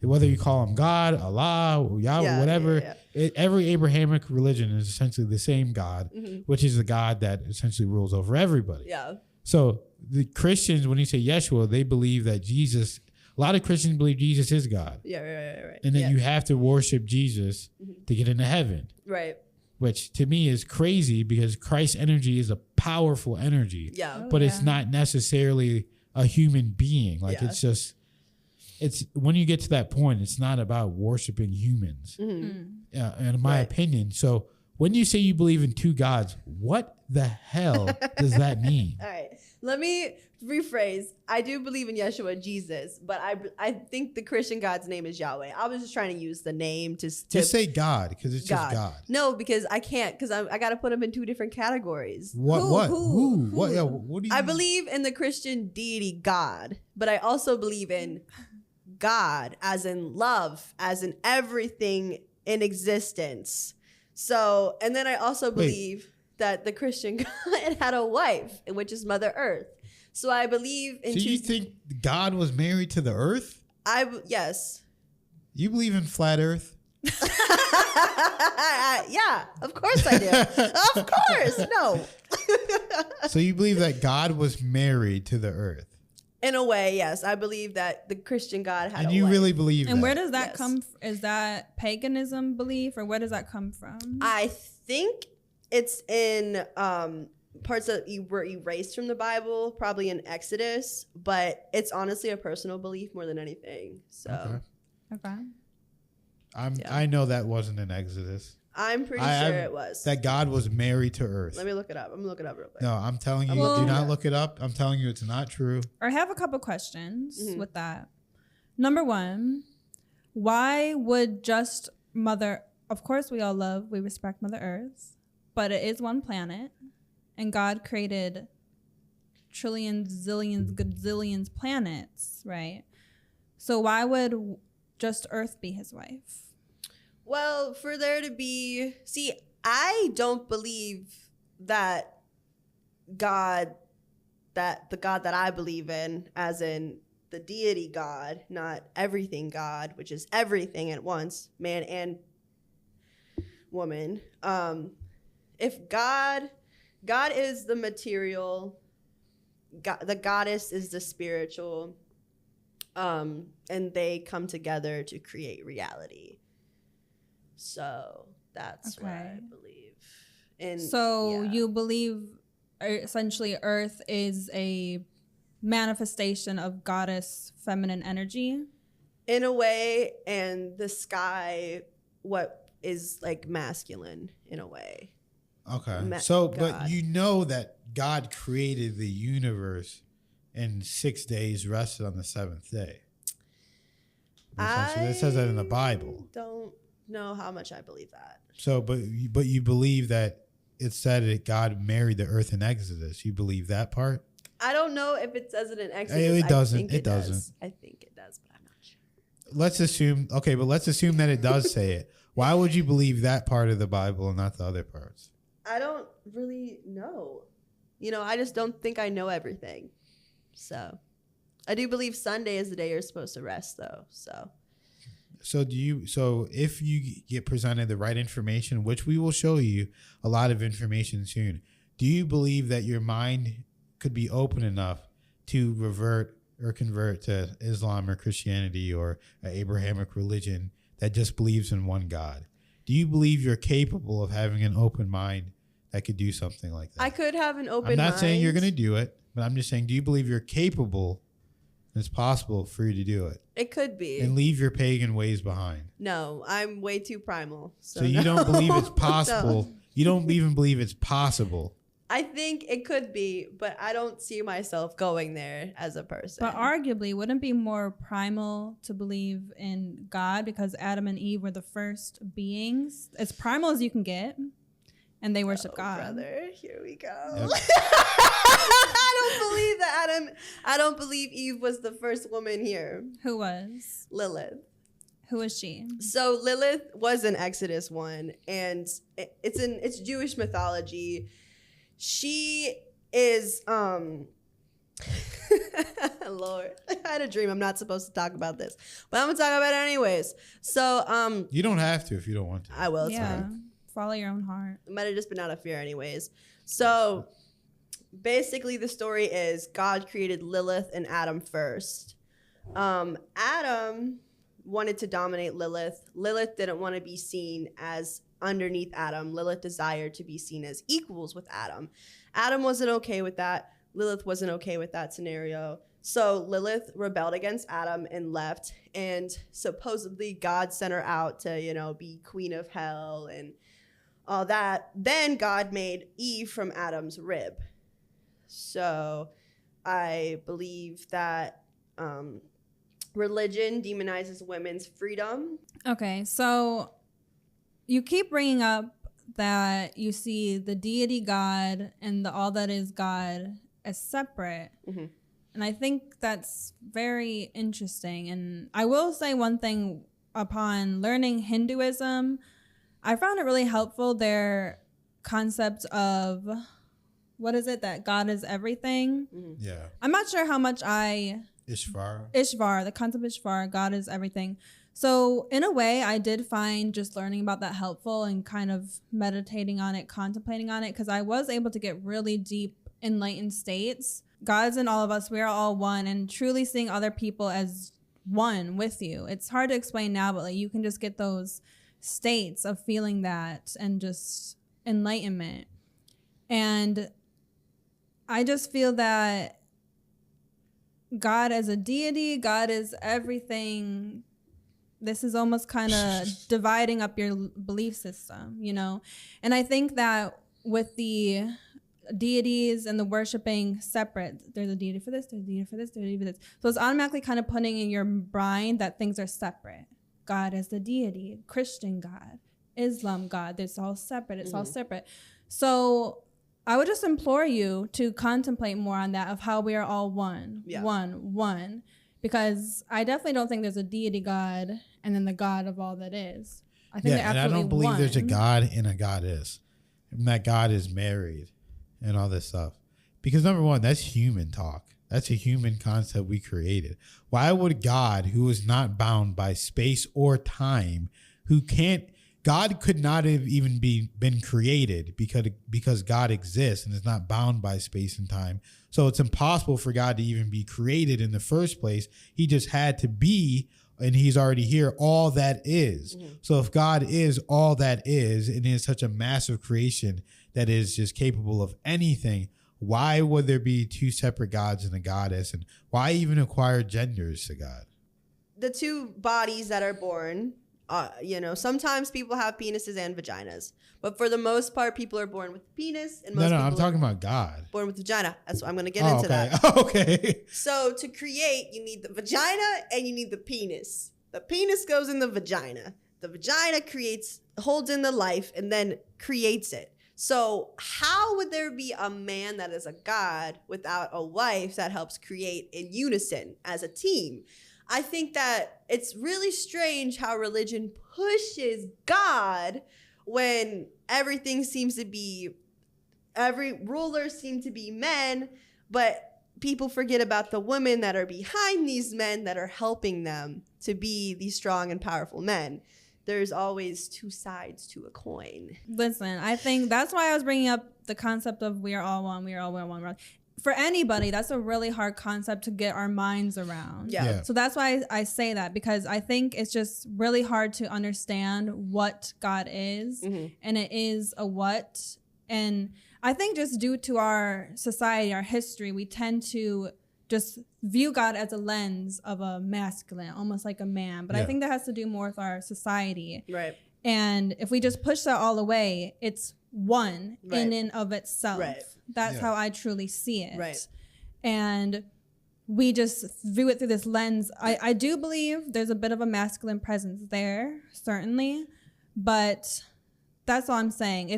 Whether you call him God, Allah, or Yahweh, Yeah, whatever, yeah. every Abrahamic religion is essentially the same God, which is the God that essentially rules over everybody. Yeah. So the Christians, when you say Yeshua, they believe that Jesus. A lot of Christians believe Jesus is God, Yeah. Right. and then yeah. you have to worship Jesus to get into heaven. Right. Which to me is crazy, because Christ's energy is a powerful energy. Yeah. But it's not necessarily a human being. Like Yeah. it's when you get to that point, it's not about worshiping humans. In my Right. opinion. So when you say you believe in two gods, what the hell does that mean? All right. Let me rephrase. I do believe in Yeshua, Jesus, but I think the Christian God's name is Yahweh. I was just trying to use the name to Just say God, because it's God. just God. No, because I can't, because I got to put them in two different categories. Who? What? Yeah, what do you? I believe in the Christian deity God, but I also believe in God as in love, as in everything in existence. So, and then I also believe that the Christian God had a wife, which is Mother Earth. So I believe in So you think God was married to the Earth? Yes. You believe in flat Earth? Yeah, of course I do. Of course. No. So you believe that God was married to the Earth? In a way, yes. I believe that the Christian God had And a you wife. really believe And that? where does that Yes. come from? Is that paganism belief, or where does that come from? I think it's in parts that were erased from the Bible, probably in Exodus, but it's honestly a personal belief more than anything. So Okay. Okay. I know that wasn't in Exodus. I'm pretty sure it was. That God was married to Earth. Let me look it up. I'm gonna look it up real quick. No, I'm telling you, I'm looking do it not up. look it up. I'm telling you, it's not true. I have a couple questions Mhm. with that. Number one, why would just Mother, of course we respect Mother Earth, but it is one planet, and God created trillions, zillions, gazillions planets, right? So why would just Earth be his wife? Well, for there to be, see, I don't believe that God, that the God that I believe in, as in the deity God, not everything God, which is everything at once, man and woman. If God is the material, God, the goddess is the spiritual, and they come together to create reality. So that's what I Okay. believe. And So yeah. you believe essentially Earth is a manifestation of goddess feminine energy? In a way, and the sky, what is like masculine in a way. Okay. Ma- So, God. but you know that God created the universe in 6 days, rested on the seventh day. Essentially, it says that in the Bible. Don't know how much I believe that. So, but you believe that it said that God married the earth in Exodus. You believe that part? I don't know if it says it in Exodus. It doesn't. I think It doesn't. does. I think it does, but I'm not sure. Let's assume. Okay, but let's assume that it does say it. Why would you believe that part of the Bible and not the other parts? I don't really know. You know, I just don't think I know everything. So, I do believe Sunday is the day you're supposed to rest, though. So, So if you get presented the right information, which we will show you a lot of information soon, do you believe that your mind could be open enough to revert or convert to Islam or Christianity or an Abrahamic religion that just believes in one God? Do you believe you're capable of having an open mind that could do something like that? I could have an open I'm mind. not saying you're going to do it, but I'm just saying, do you believe you're capable and it's possible for you to do it? It could be. And leave your pagan ways behind. No, I'm way too primal. So you don't believe it's possible. No. You don't even believe it's possible. I think it could be, but I don't see myself going there as a person. But arguably, wouldn't it be more primal to believe in God because Adam and Eve were the first beings? As primal as you can get, and they worship God. Brother, here we go. Yep. I don't believe Eve was the first woman here. Who was? Lilith. Who was she? So Lilith was in Exodus 1, and it's Jewish mythology. She is Lord, I had a dream. I'm not supposed to talk about this, but I'm gonna talk about it anyways. So You don't have to if you don't want to. I will. It's Yeah. fine. Follow your own heart. It might have just been out of fear anyways. So basically the story is God created Lilith and Adam first. Adam wanted to dominate Lilith. Lilith didn't want to be seen as underneath Adam. Lilith desired to be seen as equals with Adam. Adam wasn't okay with that. Lilith wasn't okay with that scenario. So Lilith rebelled against Adam and left. And supposedly God sent her out to, be queen of hell and all that. Then God made Eve from Adam's rib. So I believe that religion demonizes women's freedom. Okay, so you keep bringing up that you see the deity God and the all that is God as separate. Mm-hmm. And I think that's very interesting. And I will say one thing, upon learning Hinduism, I found it really helpful, their concept of, what is it, that God is everything? Mm-hmm. Yeah. I'm not sure how much Ishvara. the concept of Ishvara, God is everything. So in a way, I did find just learning about that helpful and kind of meditating on it, contemplating on it, because I was able to get really deep, enlightened states. God's in all of us. We are all one, and truly seeing other people as one with you. It's hard to explain now, but you can just get those states of feeling that and just enlightenment. And I just feel that God as a deity, God is everything. This is almost kind of dividing up your belief system, you know? And I think that with the deities and the worshiping separate, there's a deity for this, there's a deity for this, there's a deity for this. So it's automatically kind of putting in your mind that things are separate. God as the deity, Christian God, Islam God, it's all separate, it's all separate. So I would just implore you to contemplate more on that, of how we are all one, one. Because I definitely don't think there's a deity God and then the God of all that is. I think they're and I absolutely don't believe one. there's a God and a goddess, and that God is married and all this stuff. Because number one, that's human talk. That's a human concept we created. Why would God, who is not bound by space or time, God could not have even been created because God exists and is not bound by space and time. So it's impossible for God to even be created in the first place. He just had to be, and he's already here, all that is. So if God is all that is, and is such a massive creation that is just capable of anything, why would there be two separate gods and a goddess? And why even acquire genders to God? The two bodies that are born, sometimes people have penises and vaginas, but for the most part, people are born with penis, and most people I'm talking about God. born with vagina. That's what I'm going to get into that. Okay. So to create, you need the vagina and you need the penis. The penis goes in the vagina. The vagina holds in the life and then creates it. So how would there be a man that is a god without a wife that helps create in unison as a team? I think that it's really strange how religion pushes God when every ruler seems to be men, but people forget about the women that are behind these men that are helping them to be these strong and powerful men. There's always two sides to a coin. Listen, I think that's why I was bringing up the concept of we are all one, we are all one. For anybody, that's a really hard concept to get our minds around. Yeah. So that's why I say that, because I think it's just really hard to understand what God is, and it is a what. And I think just due to our society, our history, we tend to just view God as a lens of a masculine, almost like a man. But I think that has to do more with our society. Right. And if we just push that all away, it's one in and of itself. Right. That's how I truly see it. Right. And we just view it through this lens. I do believe there's a bit of a masculine presence there, certainly. But that's all I'm saying.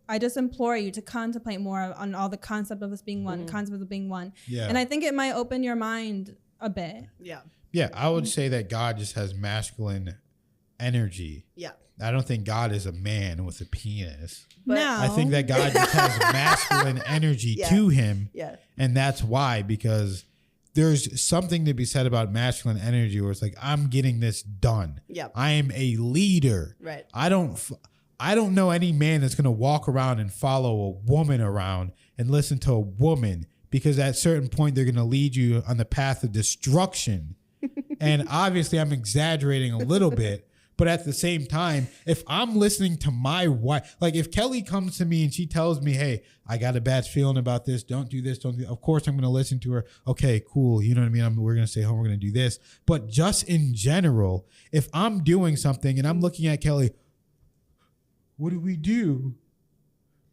I just implore you to contemplate more on all the concept of us being one, concept of being one. Yeah. And I think it might open your mind a bit. Yeah. Yeah, I would say that God just has masculine energy. Yeah. I don't think God is a man with a penis. But no. I think that God just has masculine energy to him. Yeah. And that's why, because there's something to be said about masculine energy where it's like, I'm getting this done. Yeah. I am a leader. Right. I don't know any man that's going to walk around and follow a woman around and listen to a woman, because at a certain point, they're going to lead you on the path of destruction. And obviously, I'm exaggerating a little bit. But at the same time, if I'm listening to my wife, like if Kelly comes to me and she tells me, hey, I got a bad feeling about this, don't do this, of course I'm going to listen to her. Okay, cool. You know what I mean? We're going to stay home. We're going to do this. But just in general, if I'm doing something and I'm looking at Kelly, what do we do?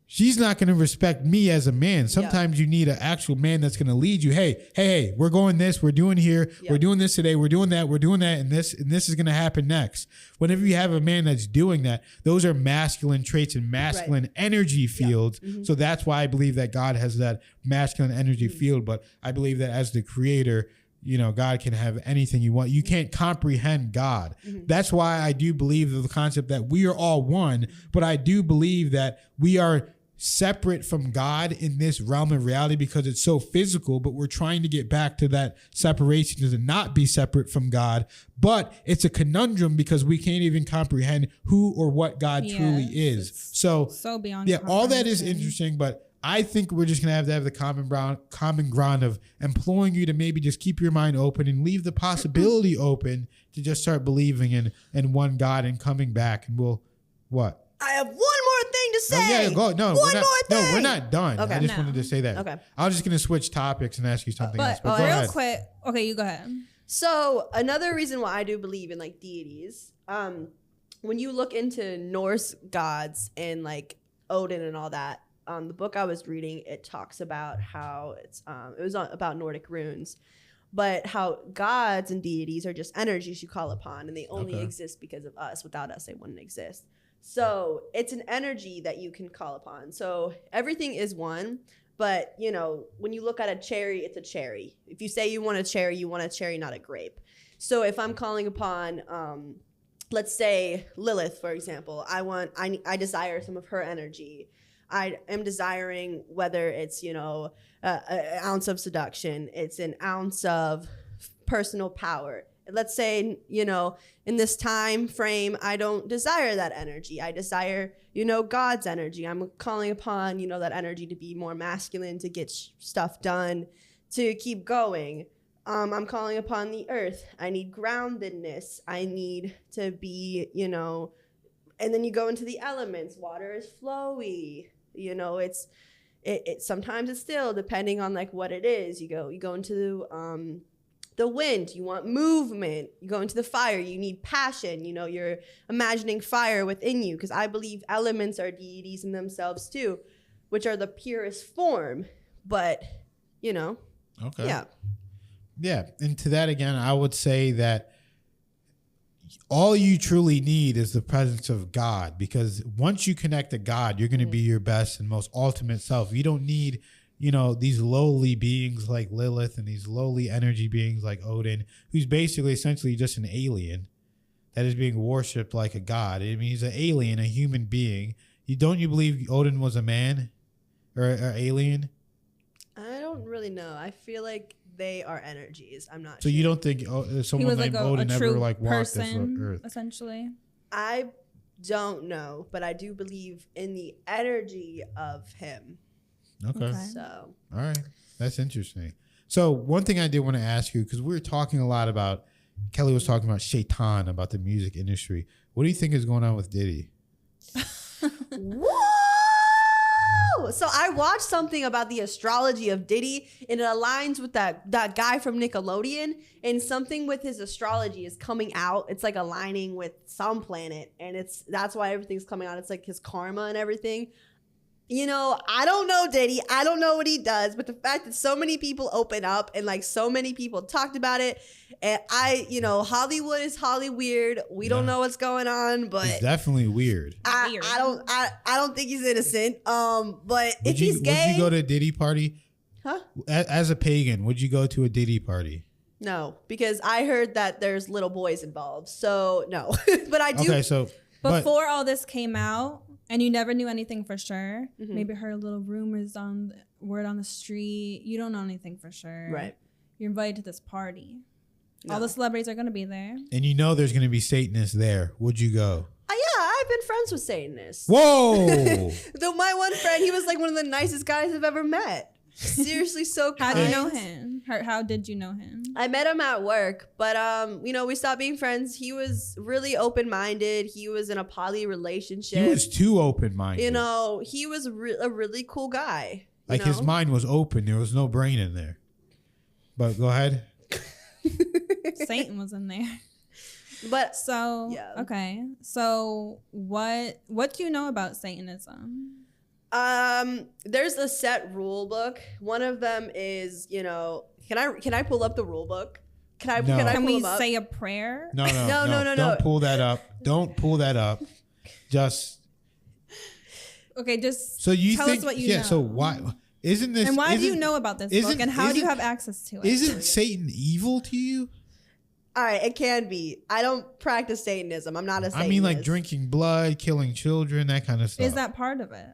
She's not going to respect me as a man. Sometimes you need an actual man that's going to lead you. Hey, we're going this, we're doing here, we're doing this today, we're doing that, and this is going to happen next. Whenever you have a man that's doing that, those are masculine traits and masculine energy fields. So that's why I believe that God has that masculine energy field. But I believe that as the creator, God can have anything you want. You can't comprehend God. That's why I do believe the concept that we are all one, but I do believe that we are separate from God in this realm of reality because it's so physical, but we're trying to get back to that separation to not be separate from God. But it's a conundrum because we can't even comprehend who or what God truly is. So beyond all that is interesting, but I think we're just going to have the common ground of imploring you to maybe just keep your mind open and leave the possibility open to just start believing in one God and coming back. And what? I have one more thing to say. Yeah, go. No, One we're not, more thing. No, we're not done. Okay. I just No. wanted to say that. Okay. I was just gonna switch topics and ask you something else. But go real ahead. quick, okay, you go ahead. So another reason why I do believe in like deities, when you look into Norse gods and like Odin and all that, the book I was reading, it talks about how it was about Nordic runes, but how gods and deities are just energies you call upon, and they only exist because of us. Without us, they wouldn't exist. So it's an energy that you can call upon. So everything is one. But, you know, when you look at a cherry, it's a cherry. If you say you want a cherry, not a grape. So if I'm calling upon, let's say Lilith, for example, I desire some of her energy. I am desiring whether it's, you know, an ounce of seduction. It's an ounce of personal power. Let's say, you know, in this time frame, I don't desire that energy. I desire, you know, God's energy. I'm calling upon, you know, that energy to be more masculine, to get stuff done, to keep going. I'm calling upon the earth. I need groundedness. I need to be, you know, and then you go into the elements. Water is flowy. You know, it sometimes it's still, depending on like what it is. You go into the wind, you want movement. You go into the fire, you need passion. You know, you're imagining fire within you, because I believe elements are deities in themselves too, which are the purest form. But, you know, yeah. Yeah, and to that again, I would say that all you truly need is the presence of God, because once you connect to God, you're going to be your best and most ultimate self. You don't need, you know, these lowly beings like Lilith and these lowly energy beings like Odin, who's basically essentially just an alien that is being worshipped like a god. I mean, he's an alien, a human being. Don't you believe Odin was a man or alien? I don't really know. I feel like they are energies. I'm not So sure. you don't think He someone was named like Odin a ever true like walked this person, earth? essentially. I don't know, but I do believe in the energy of him. Okay. So, All right. That's interesting. So one thing I did want to ask you, because we were talking a lot about, Kelly was talking about Shaitan, about the music industry. What do you think is going on with Diddy? whoa! So I watched something about the astrology of Diddy, and it aligns with that guy from Nickelodeon, and something with his astrology is coming out. It's like aligning with some planet, and that's why everything's coming out. It's like his karma and everything. You know, I don't know Diddy. I don't know what he does, but the fact that so many people open up and like so many people talked about it, and Hollywood is weird. We don't know what's going on, but It's definitely weird. I don't think he's innocent. But if he's gay, would you go to a Diddy party? Huh? As a pagan, would you go to a Diddy party? No, because I heard that there's little boys involved. So no, but I do. Okay, so Before all this came out, and you never knew anything for sure. Mhm. Maybe heard little rumors word on the street. You don't know anything for sure. Right. You're invited to this party. No. All the celebrities are going to be there. and you know there's going to be Satanists there. Would you go? Yeah, I've been friends with Satanists. Whoa! My one friend, he was like one of the nicest guys I've ever met. Seriously, so How kind. do you know him? How did you know him? I met him at work, but we stopped being friends. He was really open-minded. He was in a poly relationship. He was too open-minded. You know, he was a really cool guy. Like his mind was open. There was no brain in there. But go ahead. Satan was in there. But So, yeah. okay. So, what do you know about Satanism? there's a set rule book. One of them is, can I pull up the rule book? Can I No. can I Can pull we them up? say a prayer? No. No. Don't pull that up. Don't pull that up. Just Okay, just so you tell think us what you know. So why isn't this? And why do you isn't- know about this isn't- book? And how do you isn't- have access to it? Isn't Satan evil to you? All right, it can be. I don't practice Satanism. I'm not a Satanist. I mean, like drinking blood, killing children, that kind of stuff. Is that part of it?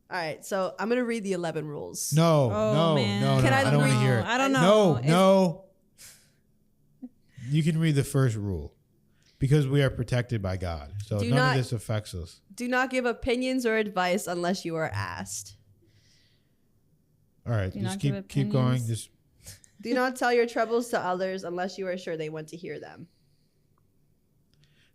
All right, so I'm gonna read the 11 rules. No, Oh, no, man. no, Can no. I I don't want to read- hear it. I don't know. No. You can read the first rule because we are protected by God. So Do none not- of this affects us. Do not give opinions or advice unless you are asked. All right, Do just not give keep going. opinions. Just Do not tell your troubles to others unless you are sure they want to hear them.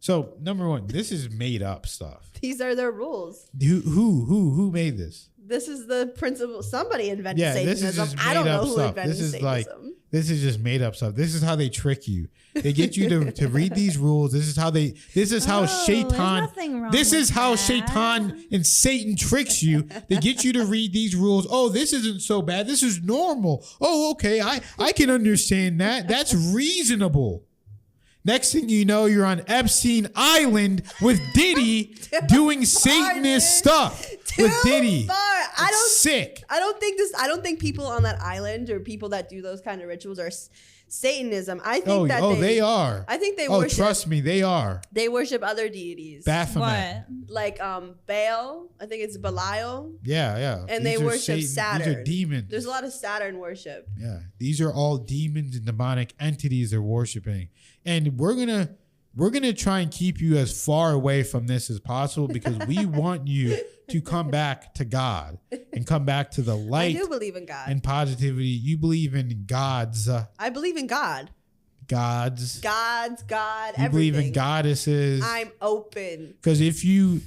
So number one, this is made up stuff. These are their rules. Who made this? This is the principle. Somebody invented Yeah, Satanism. this is just I don't made know up who stuff. invented This is Satanism. this is just made up stuff. This is how they trick you. They get you to read these rules. This is how Shaitan. nothing wrong This with is how that. Shaitan and Satan tricks you. They get you to read these rules. Oh, this isn't so bad. This is normal. Oh, okay. I can understand that. That's reasonable. Next thing you know, you're on Epstein Island with Diddy doing Satanist stuff with Diddy. Far. Sick. I don't think people on that island or people that do those kind of rituals are Satanism. I think They are. I think they Oh, worship. trust me, they are. They worship other deities. Baphomet. What? Like Baal. I think it's Belial. Yeah. And These they are worship Saturn. These are demons. There's a lot of Saturn worship. Yeah, these are all demons and demonic entities they're worshiping, and we're gonna try and keep you as far away from this as possible because we want you to come back to God and come back to the light I do believe in God. and positivity. You believe in gods. I believe in God. Gods. God, You everything. believe in goddesses. I'm open. Because if you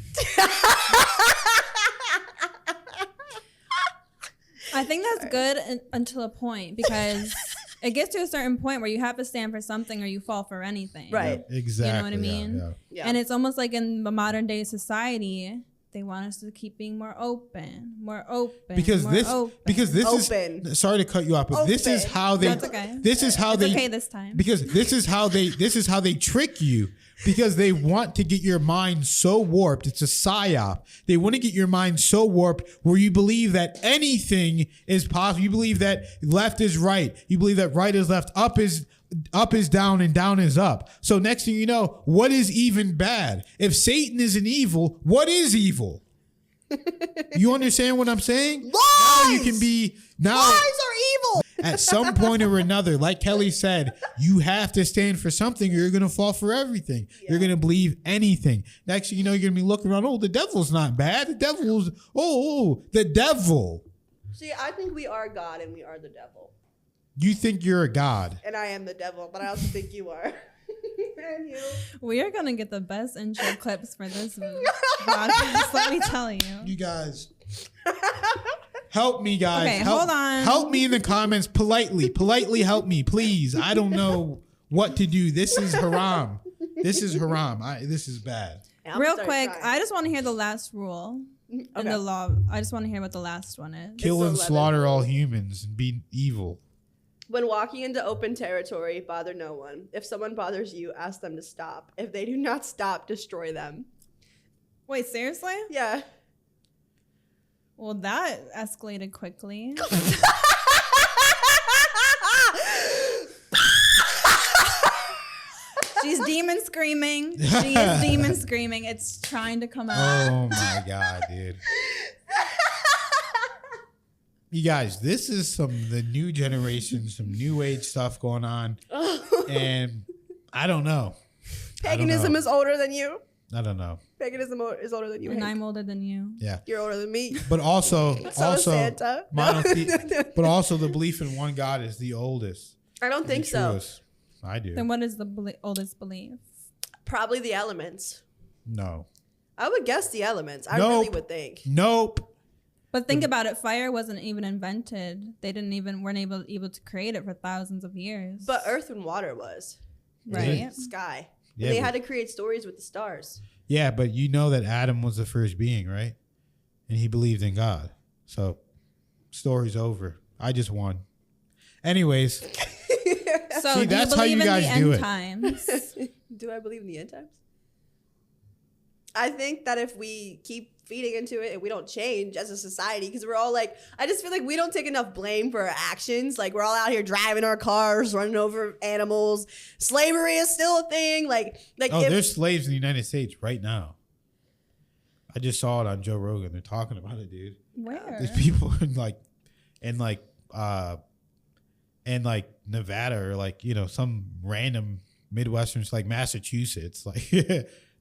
I think that's good until a point because it gets to a certain point where you have to stand for something or you fall for anything. Right. exactly, You know what I yeah, mean? yeah. Yeah. And it's almost like in the modern day society, they want us to keep being more open. Because this Open. is sorry to cut you off, but this is Open. how they. That's okay. This is how It's they. okay this time. Because this is how they trick you. Because they want to get your mind so warped. It's a psyop. They want to get your mind so warped where you believe that anything is possible. You believe that left is right. You believe that right is left. Up is down and down is up. So next thing you know, what is even bad? If Satan is an evil, what is evil? You understand what I'm saying? Lies! Now you can be now. Lies are evil. At some point or another, like Kelly said, you have to stand for something or you're going to fall for everything. You're going to believe anything. Next thing you know, you're going to be looking around, oh, the devil's not bad. The devil's, the devil. See, I think we are God and we are the devil. You think you're a god. And I am the devil, but I also think you are. And you. We are going to get the best intro clips for this podcast, let me tell you. You guys. Help me, guys. Okay, hold on. Help me in the comments politely. Politely help me, please. I don't know what to do. This is haram. This is haram. This is bad. I'm Real gonna quick, start I just want to hear the last rule in Okay. the law. I just want to hear what the last one is. Kill and 11. slaughter all humans and be evil. When walking into open territory, bother no one. If someone bothers you, ask them to stop. If they do not stop, destroy them. Wait, seriously? Yeah. Well, that escalated quickly. She's demon screaming. She is demon screaming. It's trying to come out. Oh my God, dude. You guys, this is the new generation, some new age stuff going on. And I don't know. Paganism is older than you. I don't know. Paganism is older than you. And Hank. I'm older than you. Yeah. You're older than me. But also So is Santa. but also the belief in one God is the oldest. I don't think the so. truest. I do. Then what is the oldest belief? Probably the elements. No. I would guess the elements. I Nope. really would think. Nope. But think about it. Fire wasn't even invented. They weren't able to create it for thousands of years. But earth and water was. right? Sky. Yeah, And they but- had to create stories with the stars. Yeah, but you know that Adam was the first being, right? And he believed in God. So, story's over. I just won. Anyways, So See, do that's you how believe you in guys the do end it. times? Do I believe in the end times? I think that if we keep feeding into it and we don't change as a society, because we're all like, I just feel like we don't take enough blame for our actions. Like we're all out here driving our cars, running over animals. Slavery is still a thing. Like oh, if, there's slaves in the United States right now. I just saw it on Joe Rogan. They're talking about it, dude. Where? There's people in Nevada or some random Midwestern, like Massachusetts. Like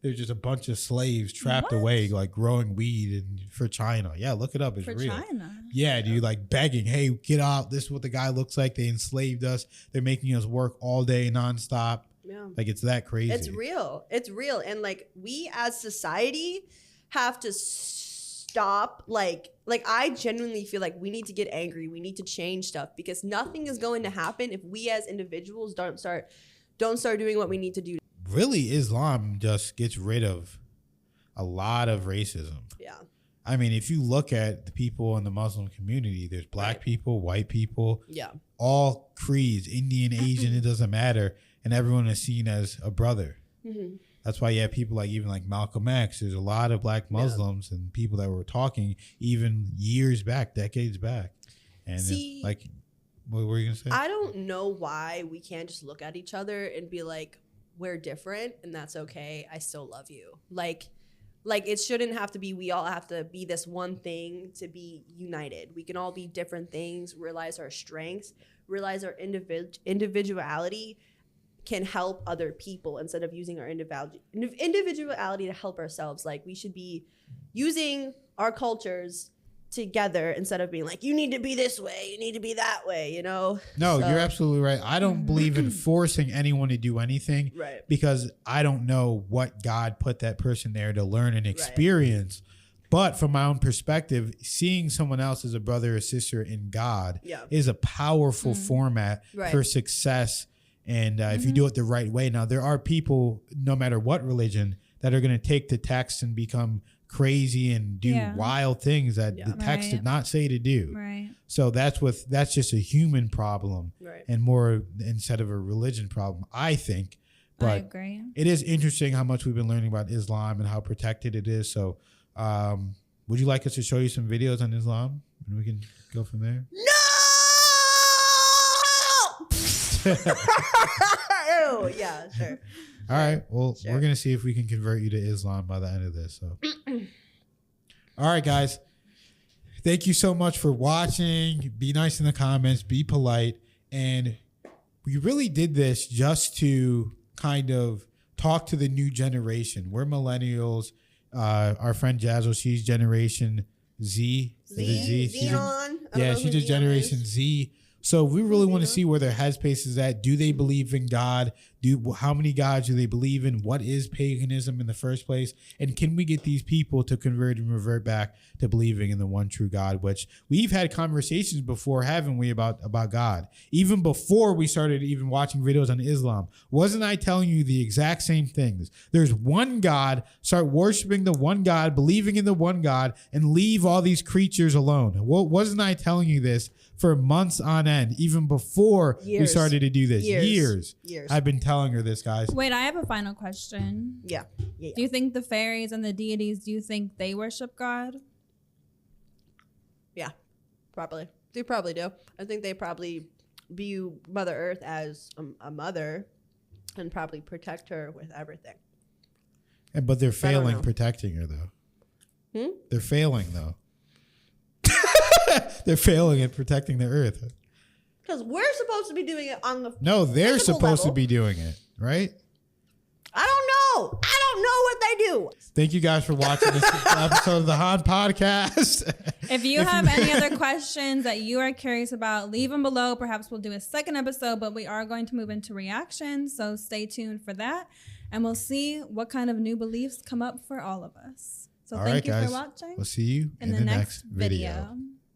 there's just a bunch of slaves trapped What? away, like growing weed for China. Yeah, look it up. It's For real. China. Yeah, dude, like begging, hey, get out. This is what the guy looks like. They enslaved us. They're making us work all day nonstop. Yeah. know. Like, it's that crazy. It's real. It's real. And like we as society have to stop. Like I genuinely feel like we need to get angry. We need to change stuff because nothing is going to happen if we as individuals don't start doing what we need to do. Really, Islam just gets rid of a lot of racism. Yeah. I mean, if you look at the people in the Muslim community, there's black people, white people, all creeds, Indian, Asian, it doesn't matter. And everyone is seen as a brother. Mm-hmm. That's why you have people like even like Malcolm X. There's a lot of black Muslims and people that were talking even years back, decades back. And see, like, what were you going to say? I don't know why we can't just look at each other and be like, we're different and that's okay. I still love you. Like it shouldn't have to be, we all have to be this one thing to be united. We can all be different things, realize our strengths, realize our individuality can help other people instead of using our individuality to help ourselves. Like we should be using our cultures together instead of being like, you need to be this way, you need to be that way, you know? No, you're absolutely right. I don't believe in forcing anyone to do anything, right? Because I don't know what God put that person there to learn and experience. Right. But from my own perspective, seeing someone else as a brother or sister in God is a powerful format for success. And if you do it the right way. Now, there are people, no matter what religion, that are going to take the text and become crazy and do wild things that the text did not say to do. Right. So that's just a human problem and more instead of a religion problem, I think. But I agree. It is interesting how much we've been learning about Islam and how protected it is. So would you like us to show you some videos on Islam? And we can go from there? No! Ew, yeah, sure. All right. Well, we're going to see if we can convert you to Islam by the end of this. So, all right, guys. Thank you so much for watching. Be nice in the comments. Be polite. And we really did this just to kind of talk to the new generation. We're millennials. Our friend Jasl, she's Generation Z. Xenon. She's just Generation Z. So we really want to see where their headspace is at. Do they believe in God? How many gods do they believe in? What is paganism in the first place? And can we get these people to convert and revert back to believing in the one true God? Which we've had conversations before, haven't we, about God? Even before we started even watching videos on Islam. Wasn't I telling you the exact same things? There's one God. Start worshiping the one God, believing in the one God, and leave all these creatures alone. Wasn't I telling you this for months on end, even before we started to do this? Years. I've been telling her this, guys. Wait, I have a final question. Yeah. Do you think the fairies and the deities, do you think they worship God? Yeah, probably. They probably do. I think they probably view Mother Earth as a mother and probably protect her with everything. But they're failing protecting her, though. They're failing, though. They're failing at protecting the earth. Because we're supposed to be doing it on the they're supposed to be doing it, right? I don't know. I don't know what they do. Thank you guys for watching this episode of the Han Podcast. If you have any other questions that you are curious about, leave them below. Perhaps we'll do a second episode, but we are going to move into reactions. So stay tuned for that. And we'll see what kind of new beliefs come up for all of us. So thank you for watching. We'll see you in the next video.